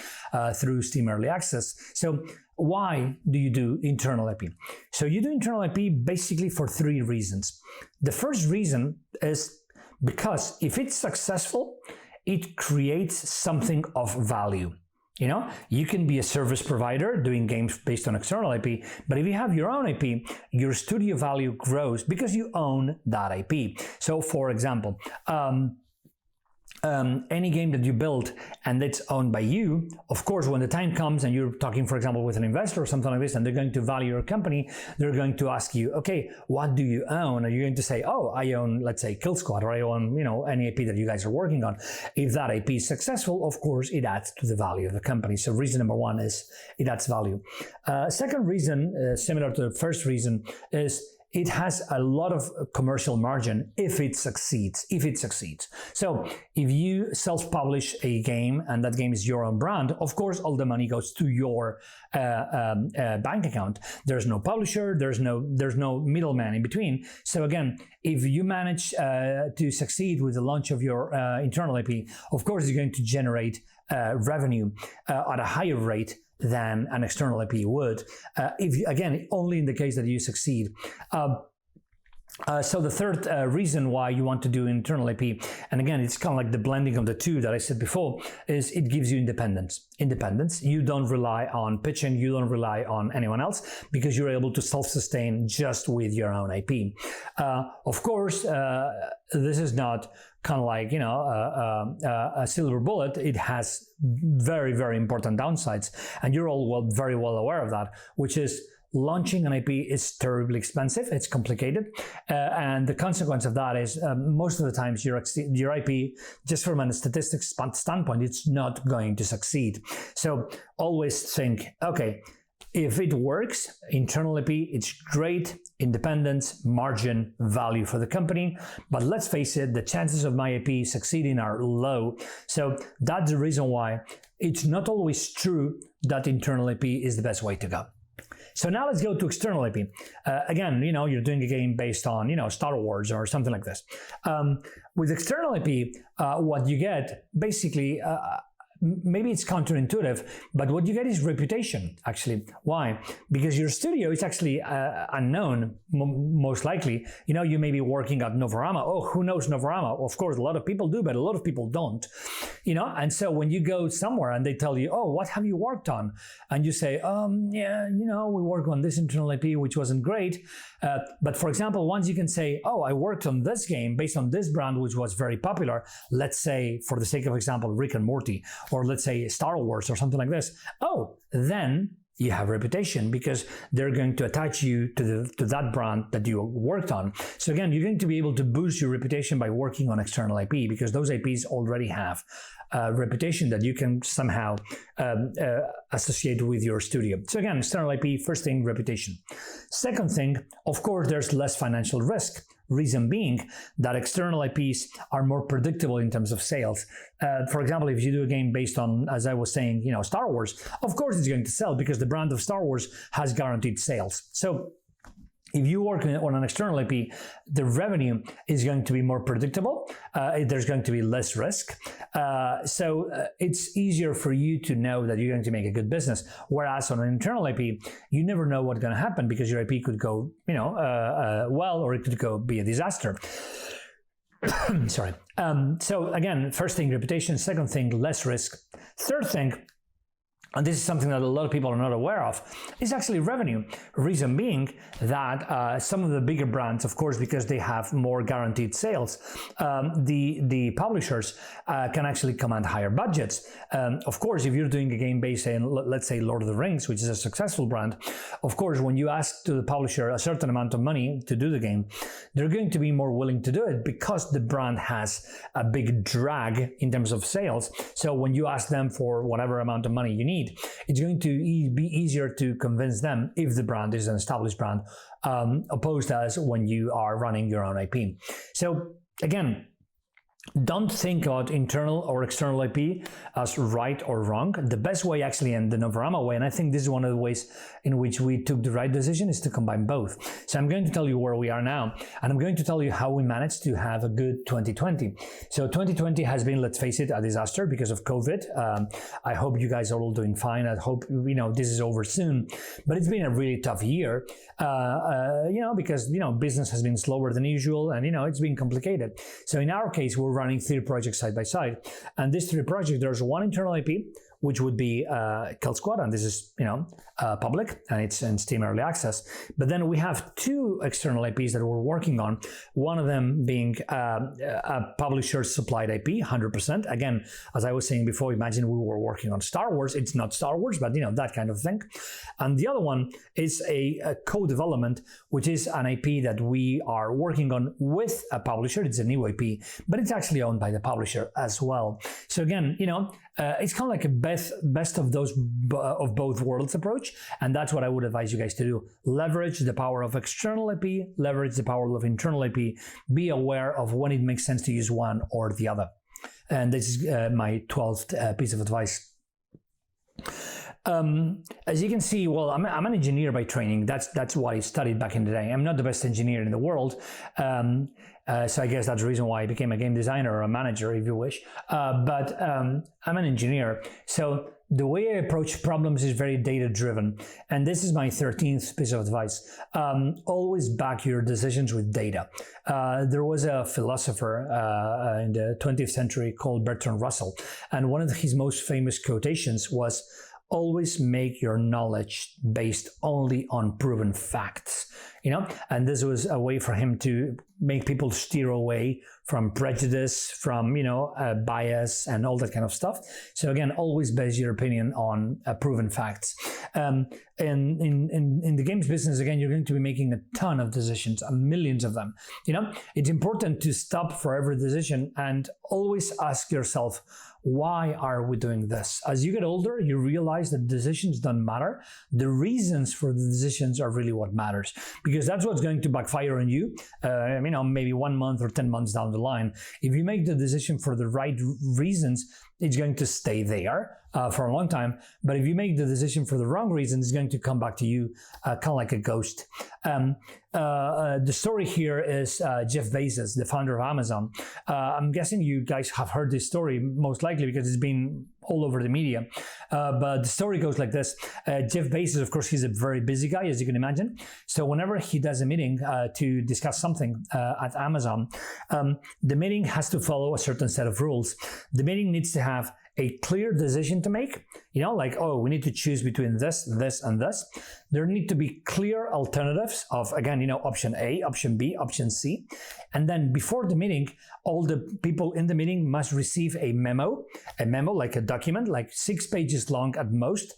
through Steam Early Access. So why do you do internal IP? So you do internal IP basically for 3 reasons. The first reason is because if it's successful, it creates something of value. You can be a service provider doing games based on external IP, but if you have your own IP, your studio value grows because you own that IP. So for example, any game that you build and that's owned by you, of course, when the time comes and you're talking, for example, with an investor or something like this, and they're going to value your company, they're going to ask you, okay, what do you own? Are you going to say, oh, I own, let's say, Killsquad, or I own, any IP that you guys are working on? If that IP is successful, of course, it adds to the value of the company. So reason number 1 is it adds value. Second reason, similar to the first reason, is it has a lot of commercial margin if it succeeds. So if you self-publish a game and that game is your own brand, of course, all the money goes to your bank account. There's no publisher, there's no middleman in between. So again, if you manage to succeed with the launch of your internal IP, of course, you're going to generate revenue at a higher rate than an external IP would, again, only in the case that you succeed. So the third reason why you want to do internal IP, and again, it's kind of like the blending of the two that I said before, is it gives you independence. You don't rely on pitching, you don't rely on anyone else, because you're able to self-sustain just with your own IP. Of course, this is not kind of like, a silver bullet. It has very, very important downsides, and you're all very well aware of that, which is launching an IP is terribly expensive, it's complicated, and the consequence of that is most of the times your IP, just from a statistics standpoint, it's not going to succeed. So always think, okay, if it works, internal IP, it's great, independence, margin, value for the company. But let's face it, the chances of my IP succeeding are low. So that's the reason why it's not always true that internal IP is the best way to go. So now let's go to external IP. Again, you're doing a game based on, Star Wars or something like this. With external IP, what you get basically, maybe it's counterintuitive, but what you get is reputation, actually. Why? Because your studio is actually unknown, most likely. You may be working at Novorama. Oh, who knows Novorama? Of course, a lot of people do, but a lot of people don't. And so when you go somewhere and they tell you, oh, what have you worked on? And you say, yeah, we worked on this internal IP, which wasn't great. But for example, once you can say, oh, I worked on this game based on this brand, which was very popular. Let's say, for the sake of example, Rick and Morty, or let's say Star Wars or something like this. Oh, then you have reputation, because they're going to attach you to that brand that you worked on. So again, you're going to be able to boost your reputation by working on external IP, because those IPs already have a reputation that you can somehow associate with your studio. So again, external IP, first thing, reputation. Second thing, of course, there's less financial risk. Reason being that external IPs are more predictable in terms of sales. For example, if you do a game based on, as I was saying, Star Wars, of course it's going to sell because the brand of Star Wars has guaranteed sales. So if you work on an external IP, the revenue is going to be more predictable. There's going to be less risk. So it's easier for you to know that you're going to make a good business. Whereas on an internal IP, you never know what's going to happen because your IP could go, well, or it could be a disaster. Sorry. So again, first thing, reputation. Second thing, less risk. Third thing, and this is something that a lot of people are not aware of, is actually revenue. Reason being that some of the bigger brands, of course, because they have more guaranteed sales, the publishers can actually command higher budgets. Of course, if you're doing a game based on, let's say, Lord of the Rings, which is a successful brand, of course, when you ask to the publisher a certain amount of money to do the game, they're going to be more willing to do it because the brand has a big drag in terms of sales. So when you ask them for whatever amount of money you need, it's going to be easier to convince them if the brand is an established brand, opposed as when you are running your own IP. So again, don't think about internal or external IP as right or wrong. The best way, actually, and the Novarama way, and I think this is one of the ways in which we took the right decision, is to combine both. So I'm going to tell you where we are now, and I'm going to tell you how we managed to have a good 2020. So 2020 has been, let's face it, a disaster because of COVID. I hope you guys are all doing fine. I hope, this is over soon. But it's been a really tough year, because, business has been slower than usual, and, it's been complicated. So in our case, we're running 3 projects side by side. And these 3 projects, there's one internal IP, which would be Killsquad, and this is, public, and it's in Steam Early Access. But then we have 2 external IPs that we're working on, one of them being a publisher's supplied IP, 100%. Again, as I was saying before, imagine we were working on Star Wars. It's not Star Wars, but, that kind of thing. And the other one is a co-development, which is an IP that we are working on with a publisher. It's a new IP, but it's actually owned by the publisher as well. So again, it's kind of like a best of both worlds approach, and that's what I would advise you guys to do. Leverage the power of external IP, leverage the power of internal IP, be aware of when it makes sense to use one or the other. And this is my 12th piece of advice. As you can see, well, I'm an engineer by training. That's what I studied back in the day. I'm not the best engineer in the world. So I guess that's the reason why I became a game designer or a manager, if you wish. But I'm an engineer. So the way I approach problems is very data-driven. And this is my 13th piece of advice. Always back your decisions with data. There was a philosopher in the 20th century called Bertrand Russell. And one of his most famous quotations was, always make your knowledge based only on proven facts, and this was a way for him to make people steer away from prejudice, from, bias and all that kind of stuff. So again, always base your opinion on proven facts. And in the games business, again, you're going to be making a ton of decisions, millions of them. It's important to stop for every decision and always ask yourself, why are we doing this? As you get older, you realize that decisions don't matter. The reasons for the decisions are really what matters, because that's what's going to backfire on you, maybe 1 month or 10 months down the line. If you make the decision for the right reasons, it's going to stay there for a long time. But if you make the decision for the wrong reason, it's going to come back to you kind of like a ghost. The story here is Jeff Bezos, the founder of Amazon. I'm guessing you guys have heard this story, most likely because it's been all over the media. But the story goes like this. Jeff Bezos, of course, he's a very busy guy, as you can imagine. So whenever he does a meeting to discuss something at Amazon, the meeting has to follow a certain set of rules. The meeting needs to have a clear decision to make, like, oh, we need to choose between this, this, and this. There need to be clear alternatives of, again, option A, option B, option C. And then before the meeting, all the people in the meeting must receive a memo, like a document, like 6 pages long at most,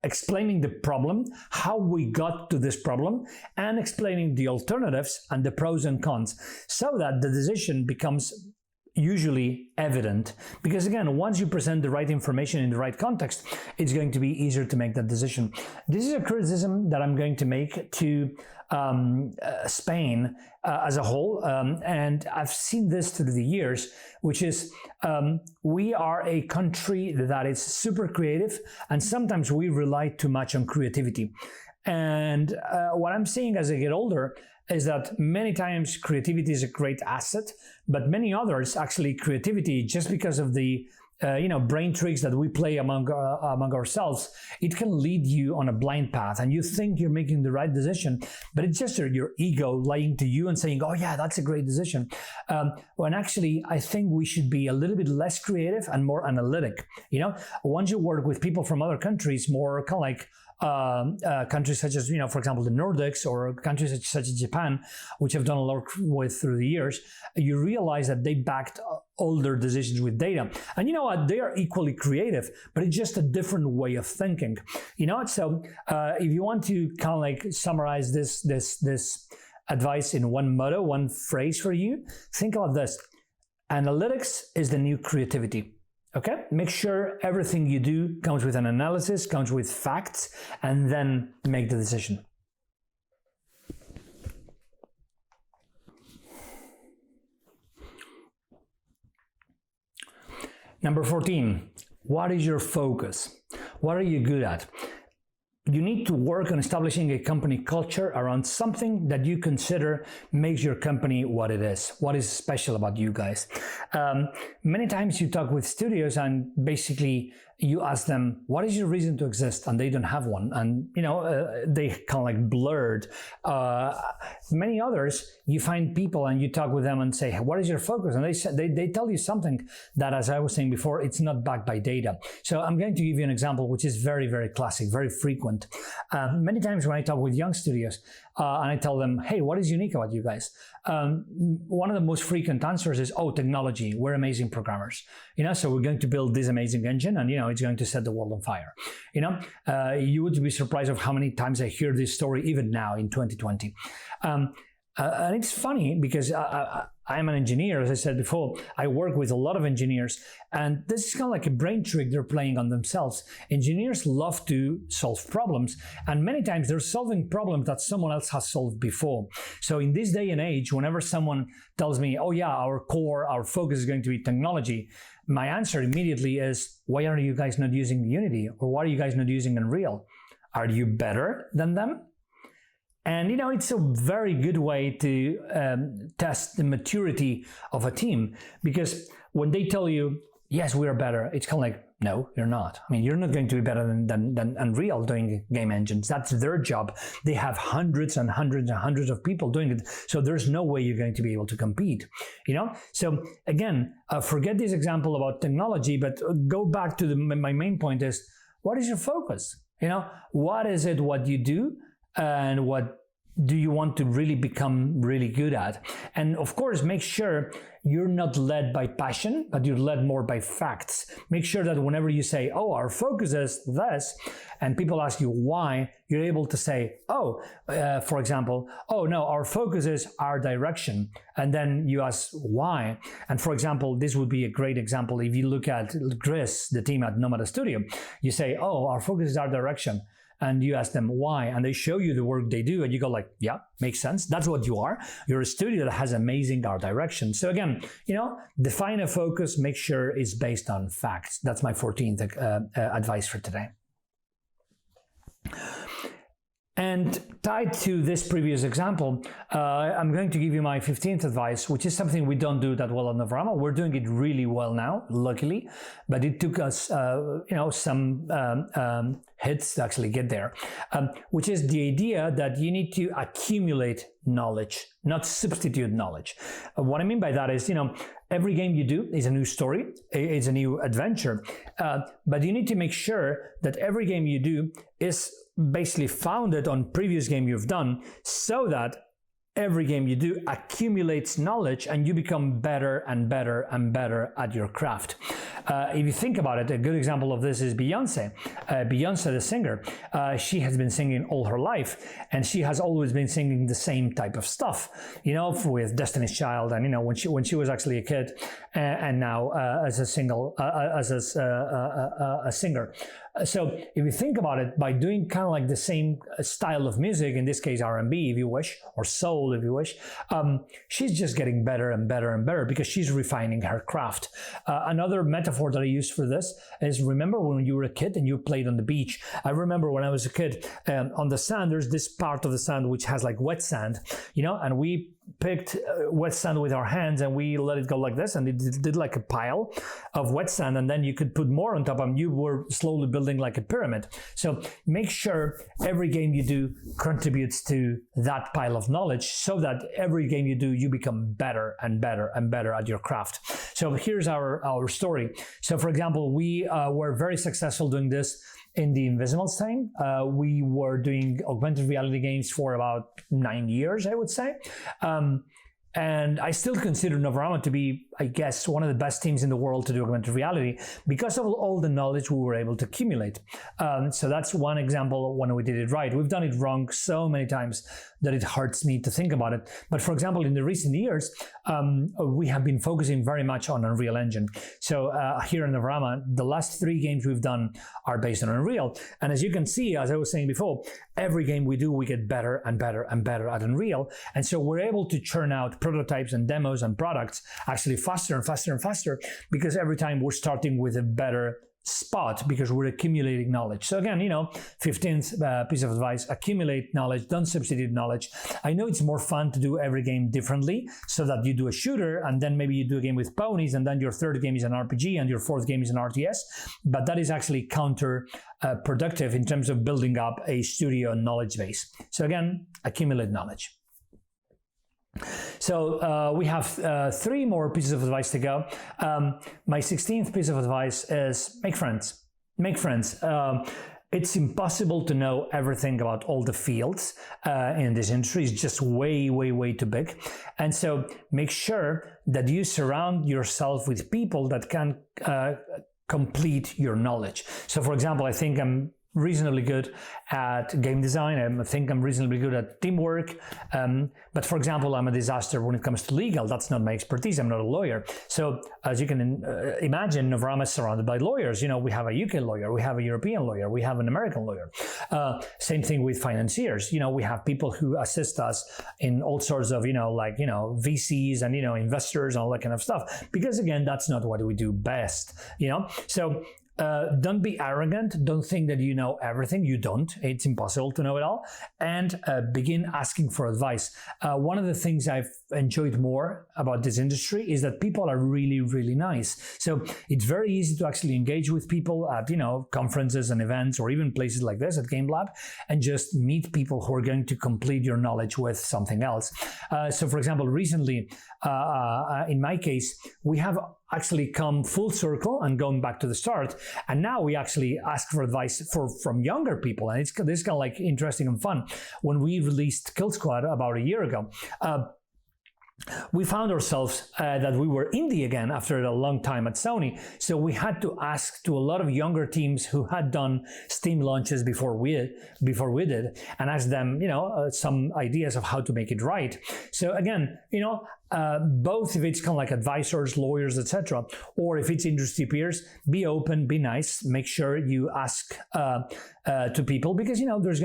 explaining the problem, how we got to this problem, and explaining the alternatives and the pros and cons, so that the decision becomes usually evident, because again, once you present the right information in the right context, it's going to be easier to make that decision. This is a criticism that I'm going to make to Spain as a whole, and I've seen this through the years, which is we are a country that is super creative, and sometimes we rely too much on creativity. And what I'm seeing as I get older is that many times creativity is a great asset, but many others actually creativity, just because of the brain tricks that we play among ourselves, it can lead you on a blind path, and you think you're making the right decision, but it's just your ego lying to you and saying, "Oh yeah, that's a great decision." When actually, I think we should be a little bit less creative and more analytic. Once you work with people from other countries, more kind of like countries such as, for example, the Nordics, or countries such as Japan, which I've done a lot with through the years, you realize that they backed all their decisions with data. And you know what? They are equally creative, but it's just a different way of thinking. So if you want to kind of like summarize this advice in one motto, one phrase for you, think about this. Analytics is the new creativity. Okay, make sure everything you do comes with an analysis, comes with facts, and then make the decision. Number 14, what is your focus? What are you good at? You need to work on establishing a company culture around something that you consider makes your company what it is. What is special about you guys? Many times you talk with studios and basically you ask them, what is your reason to exist? And they don't have one. And, they kind of like blurred. Many others, you find people and you talk with them and say, what is your focus? And they tell you something that, as I was saying before, it's not backed by data. So I'm going to give you an example, which is very, very classic, very frequent. Many times when I talk with young studios and I tell them, hey, what is unique about you guys? One of the most frequent answers is, oh, technology, we're amazing programmers. So we're going to build this amazing engine and, it's going to set the world on fire. You would be surprised of how many times I hear this story even now in 2020. And it's funny because I'm an engineer, as I said before. I work with a lot of engineers, and this is kind of like a brain trick they're playing on themselves. Engineers love to solve problems, and many times they're solving problems that someone else has solved before. So in this day and age, whenever someone tells me, oh yeah, our focus is going to be technology, my answer immediately is, why are you guys not using Unity? Or why are you guys not using Unreal? Are you better than them? And it's a very good way to test the maturity of a team, because when they tell you, yes, we are better, it's kind of like, no, you're not. I mean, you're not going to be better than Unreal doing game engines. That's their job. They have hundreds and hundreds and hundreds of people doing it. So there's no way you're going to be able to compete, So again, forget this example about technology, but go back to my main point is, what is your focus? What is it what you do? And what do you want to really become really good at? And of course, make sure you're not led by passion, but you're led more by facts. Make sure that whenever you say, oh, our focus is this, and people ask you why, you're able to say, for example, oh no, our focus is our direction. And then you ask why. And for example, this would be a great example. If you look at Chris, the team at Nomada Studio, you say, oh, our focus is our direction. And you ask them why, and they show you the work they do, and you go like, yeah, makes sense. That's what you are. You're a studio that has amazing art direction. So again, define a focus, make sure it's based on facts. That's my 14th advice for today. And tied to this previous example, I'm going to give you my 15th advice, which is something we don't do that well on Novarama. We're doing it really well now, luckily, but it took us, some hits to actually get there, which is the idea that you need to accumulate knowledge, not substitute knowledge. What I mean by that is, every game you do is a new story, it's a new adventure, but you need to make sure that every game you do is basically founded on previous game you've done, so that every game you do accumulates knowledge and you become better and better and better at your craft. If you think about it, a good example of this is Beyonce. Beyonce, the singer, she has been singing all her life, and she has always been singing the same type of stuff, with Destiny's Child, and when she was actually a kid, and now as a singer. So if you think about it, by doing kind of like the same style of music, in this case R&B if you wish, or soul if you wish, she's just getting better and better and better because she's refining her craft. Another metaphor that I use for this is, remember when you were a kid and you played on the beach? I remember when I was a kid, on the sand, there's this part of the sand which has like wet sand, and we picked wet sand with our hands and we let it go like this, and it did like a pile of wet sand, and then you could put more on top, and you were slowly building like a pyramid. So make sure every game you do contributes to that pile of knowledge, so that every game you do, you become better and better and better at your craft. So here's our story. So for example, we were very successful doing this in the Invisibles thing. We were doing augmented reality games for about 9 years, I would say. And I still consider Novarama to be, I guess, one of the best teams in the world to do augmented reality because of all the knowledge we were able to accumulate. So that's one example when we did it right. We've done it wrong so many times that it hurts me to think about it. But for example, in the recent years, we have been focusing very much on Unreal Engine. So here in Novarama, the last 3 games we've done are based on Unreal. And as you can see, as I was saying before, every game we do, we get better and better and better at Unreal. And so we're able to churn out prototypes and demos and products actually faster and faster and faster, because every time we're starting with a better spot because we're accumulating knowledge. So again, 15th piece of advice: accumulate knowledge, don't substitute knowledge. I know it's more fun to do every game differently, so that you do a shooter and then maybe you do a game with ponies, and then your third game is an RPG and your fourth game is an RTS, but that is actually counterproductive in terms of building up a studio knowledge base. So again, accumulate knowledge. So we have 3 more pieces of advice to go. My 16th piece of advice is make friends. Make friends. It's impossible to know everything about all the fields in this industry. It's just way, way, way too big. And so make sure that you surround yourself with people that can complete your knowledge. So for example, I think I'm reasonably good at game design. I think I'm reasonably good at teamwork. But for example, I'm a disaster when it comes to legal. That's not my expertise. I'm not a lawyer. So as you can imagine, Novarama is surrounded by lawyers. We have a UK lawyer, we have a European lawyer, we have an American lawyer. Same thing with financiers. We have people who assist us in all sorts of, VCs and, investors and all that kind of stuff. Because again, that's not what we do best, So don't be arrogant. Don't think that you know everything. You don't. It's impossible to know it all. And begin asking for advice. One of the things I've enjoyed more about this industry is that people are really, really nice. So it's very easy to actually engage with people at, conferences and events, or even places like this at Gamelab, and just meet people who are going to complete your knowledge with something else. So for example, recently, in my case, we have actually come full circle and going back to the start, and now we actually ask for advice from younger people, and this is kind of like interesting and fun. When we released Killsquad about a year ago, we found ourselves that we were indie again after a long time at Sony. So we had to ask to a lot of younger teams who had done Steam launches before we did, and ask them, some ideas of how to make it right. So again, both if it's kind of like advisors, lawyers, etc., or if it's industry peers, be open, be nice, make sure you ask to people, because there's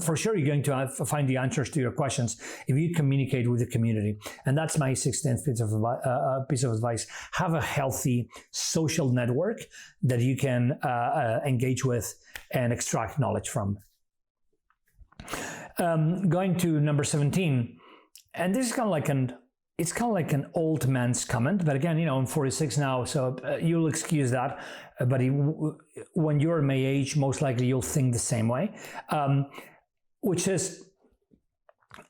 for sure you're going to find the answers to your questions if you communicate with the community. And that's my 16th piece of advice. Have a healthy social network that you can engage with and extract knowledge from. Going to number 17. And this is kind of like an old man's comment, but again, I'm 46 now, so you'll excuse that. But when you're my age, most likely you'll think the same way, which is,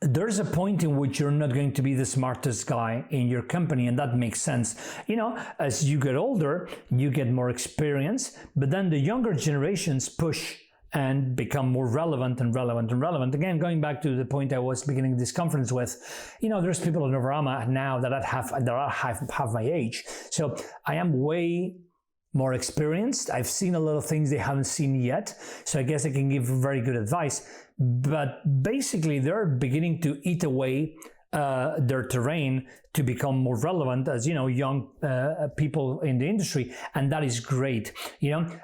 there's a point in which you're not going to be the smartest guy in your company, and that makes sense. As you get older, you get more experience, but then the younger generations push and become more relevant and relevant and relevant. Again, going back to the point I was beginning this conference with, there's people in Novarama now that are half my age. So I am way more experienced. I've seen a lot of things they haven't seen yet. So I guess I can give very good advice. But basically, they're beginning to eat away their terrain to become more relevant as young people in the industry, and that is great.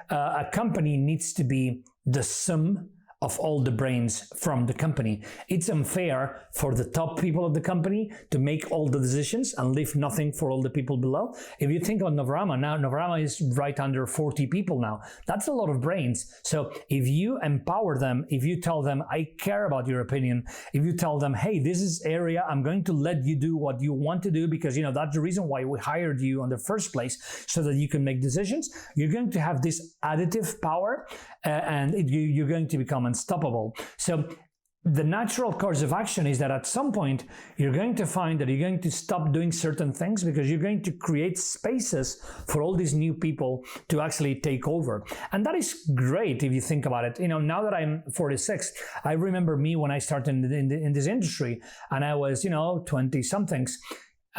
A company needs to be the sum of all the brains from the company. It's unfair for the top people of the company to make all the decisions and leave nothing for all the people below. If you think of Novarama, now Novarama is right under 40 people now. That's a lot of brains. So if you empower them, if you tell them, I care about your opinion, if you tell them, hey, this is area, I'm going to let you do what you want to do because that's the reason why we hired you in the first place, so that you can make decisions, you're going to have this additive power and you're going to become unstoppable. So the natural course of action is that at some point you're going to find that you're going to stop doing certain things because you're going to create spaces for all these new people to actually take over. And that is great if you think about it. Now that I'm 46, I remember me when I started in this industry and I was 20 somethings.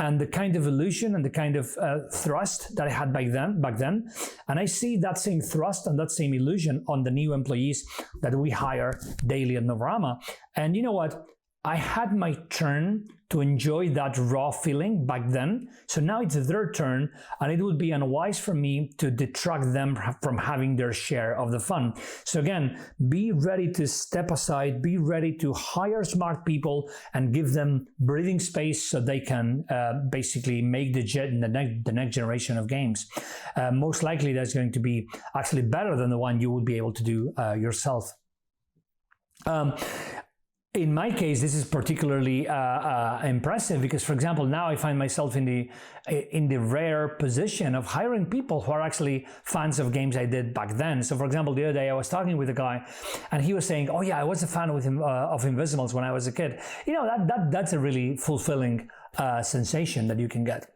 And the kind of illusion and the kind of thrust that I had back then. And I see that same thrust and that same illusion on the new employees that we hire daily at Novarama. And you know what? I had my turn to enjoy that raw feeling back then. So now it's their turn, and it would be unwise for me to detract them from having their share of the fun. So again, be ready to step aside, be ready to hire smart people and give them breathing space so they can basically make the next generation of games. Most likely that's going to be actually better than the one you would be able to do yourself. In my case, this is particularly impressive because, for example, now I find myself in the rare position of hiring people who are actually fans of games I did back then. So, for example, the other day I was talking with a guy, and he was saying, "Oh yeah, I was a fan of Invisibles when I was a kid." That's a really fulfilling sensation that you can get.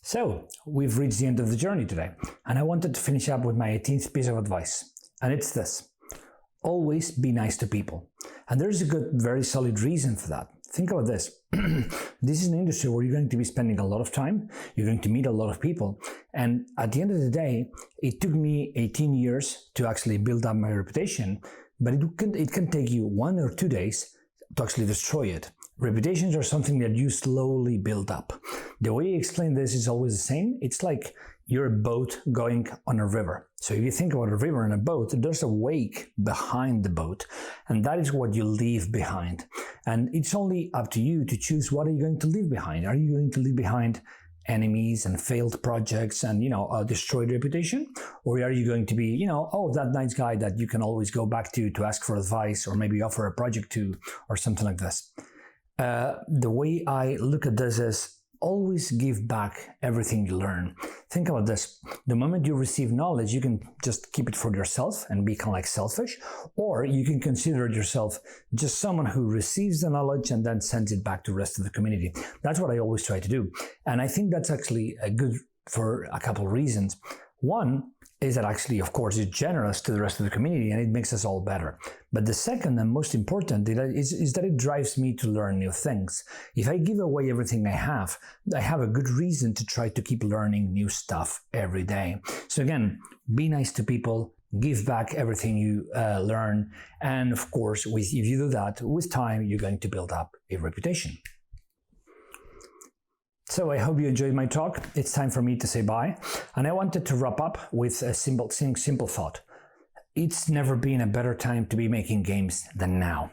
So we've reached the end of the journey today, and I wanted to finish up with my 18th piece of advice, and it's this. Always be nice to people. And there's a good, very solid reason for that. Think about this. This is an industry where you're going to be spending a lot of time. You're going to meet a lot of people. And at the end of the day, it took me 18 years to actually build up my reputation, but it can take you 1 or 2 days to actually destroy it. Reputations are something that you slowly build up. The way I explain this is always the same. It's like you're a boat going on a river. So if you think about a river and a boat, there's a wake behind the boat, and that is what you leave behind. And it's only up to you to choose what are you going to leave behind. Are you going to leave behind enemies and failed projects and, a destroyed reputation? Or are you going to be, that nice guy that you can always go back to ask for advice or maybe offer a project to or something like this? The way I look at this is always give back everything you learn. Think about this. The moment you receive knowledge, you can just keep it for yourself and be kind of like selfish, or you can consider yourself just someone who receives the knowledge and then sends it back to the rest of the community. That's what I always try to do. And I think that's actually good for a couple of reasons. One is that actually, of course, it's generous to the rest of the community and it makes us all better. But the second and most important is that it drives me to learn new things. If I give away everything I have a good reason to try to keep learning new stuff every day. So again, be nice to people, give back everything you learn. And of course, if you do that, with time, you're going to build up a reputation. So I hope you enjoyed my talk. It's time for me to say bye. And I wanted to wrap up with a simple thought. It's never been a better time to be making games than now.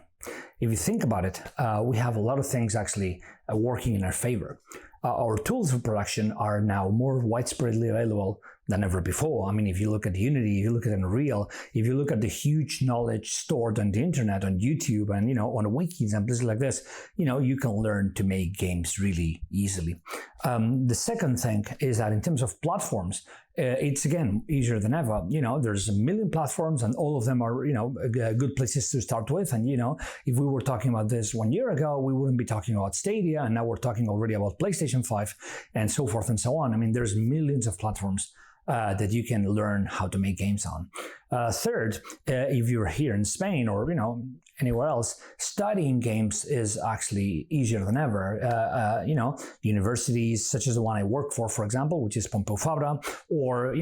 If you think about it, we have a lot of things actually working in our favor. Our tools for production are now more widespreadly available than ever before. I mean, if you look at Unity, if you look at Unreal, if you look at the huge knowledge stored on the internet, on YouTube, and on wikis and places like this, you can learn to make games really easily. The second thing is that in terms of platforms, it's again easier than ever. There's a million platforms, and all of them are good places to start with. And if we were talking about this 1 year ago, we wouldn't be talking about Stadia, and now we're talking already about PlayStation 5 and so forth and so on. I mean, there's millions of platforms that you can learn how to make games on. Third, if you're here in Spain or anywhere else, studying games is actually easier than ever. Universities such as the one I work for example, which is Pompeu Fabra, or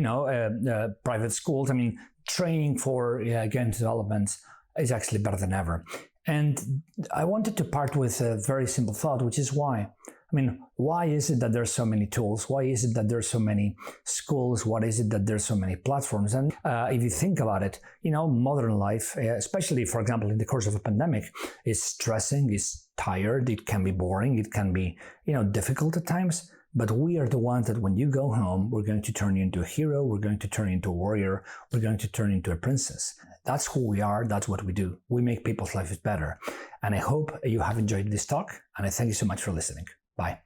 private schools. I mean, training for game development is actually better than ever. And I wanted to part with a very simple thought, which is why. I mean, why is it that there's so many tools? Why is it that there's so many schools? Why is it that there's so many platforms? And if you think about it, modern life, especially, for example, in the course of a pandemic, is stressing, is tired, it can be boring, it can be, difficult at times. But we are the ones that when you go home, we're going to turn you into a hero, we're going to turn you into a warrior, we're going to turn you into a princess. That's who we are, that's what we do. We make people's lives better. And I hope you have enjoyed this talk, and I thank you so much for listening. Bye.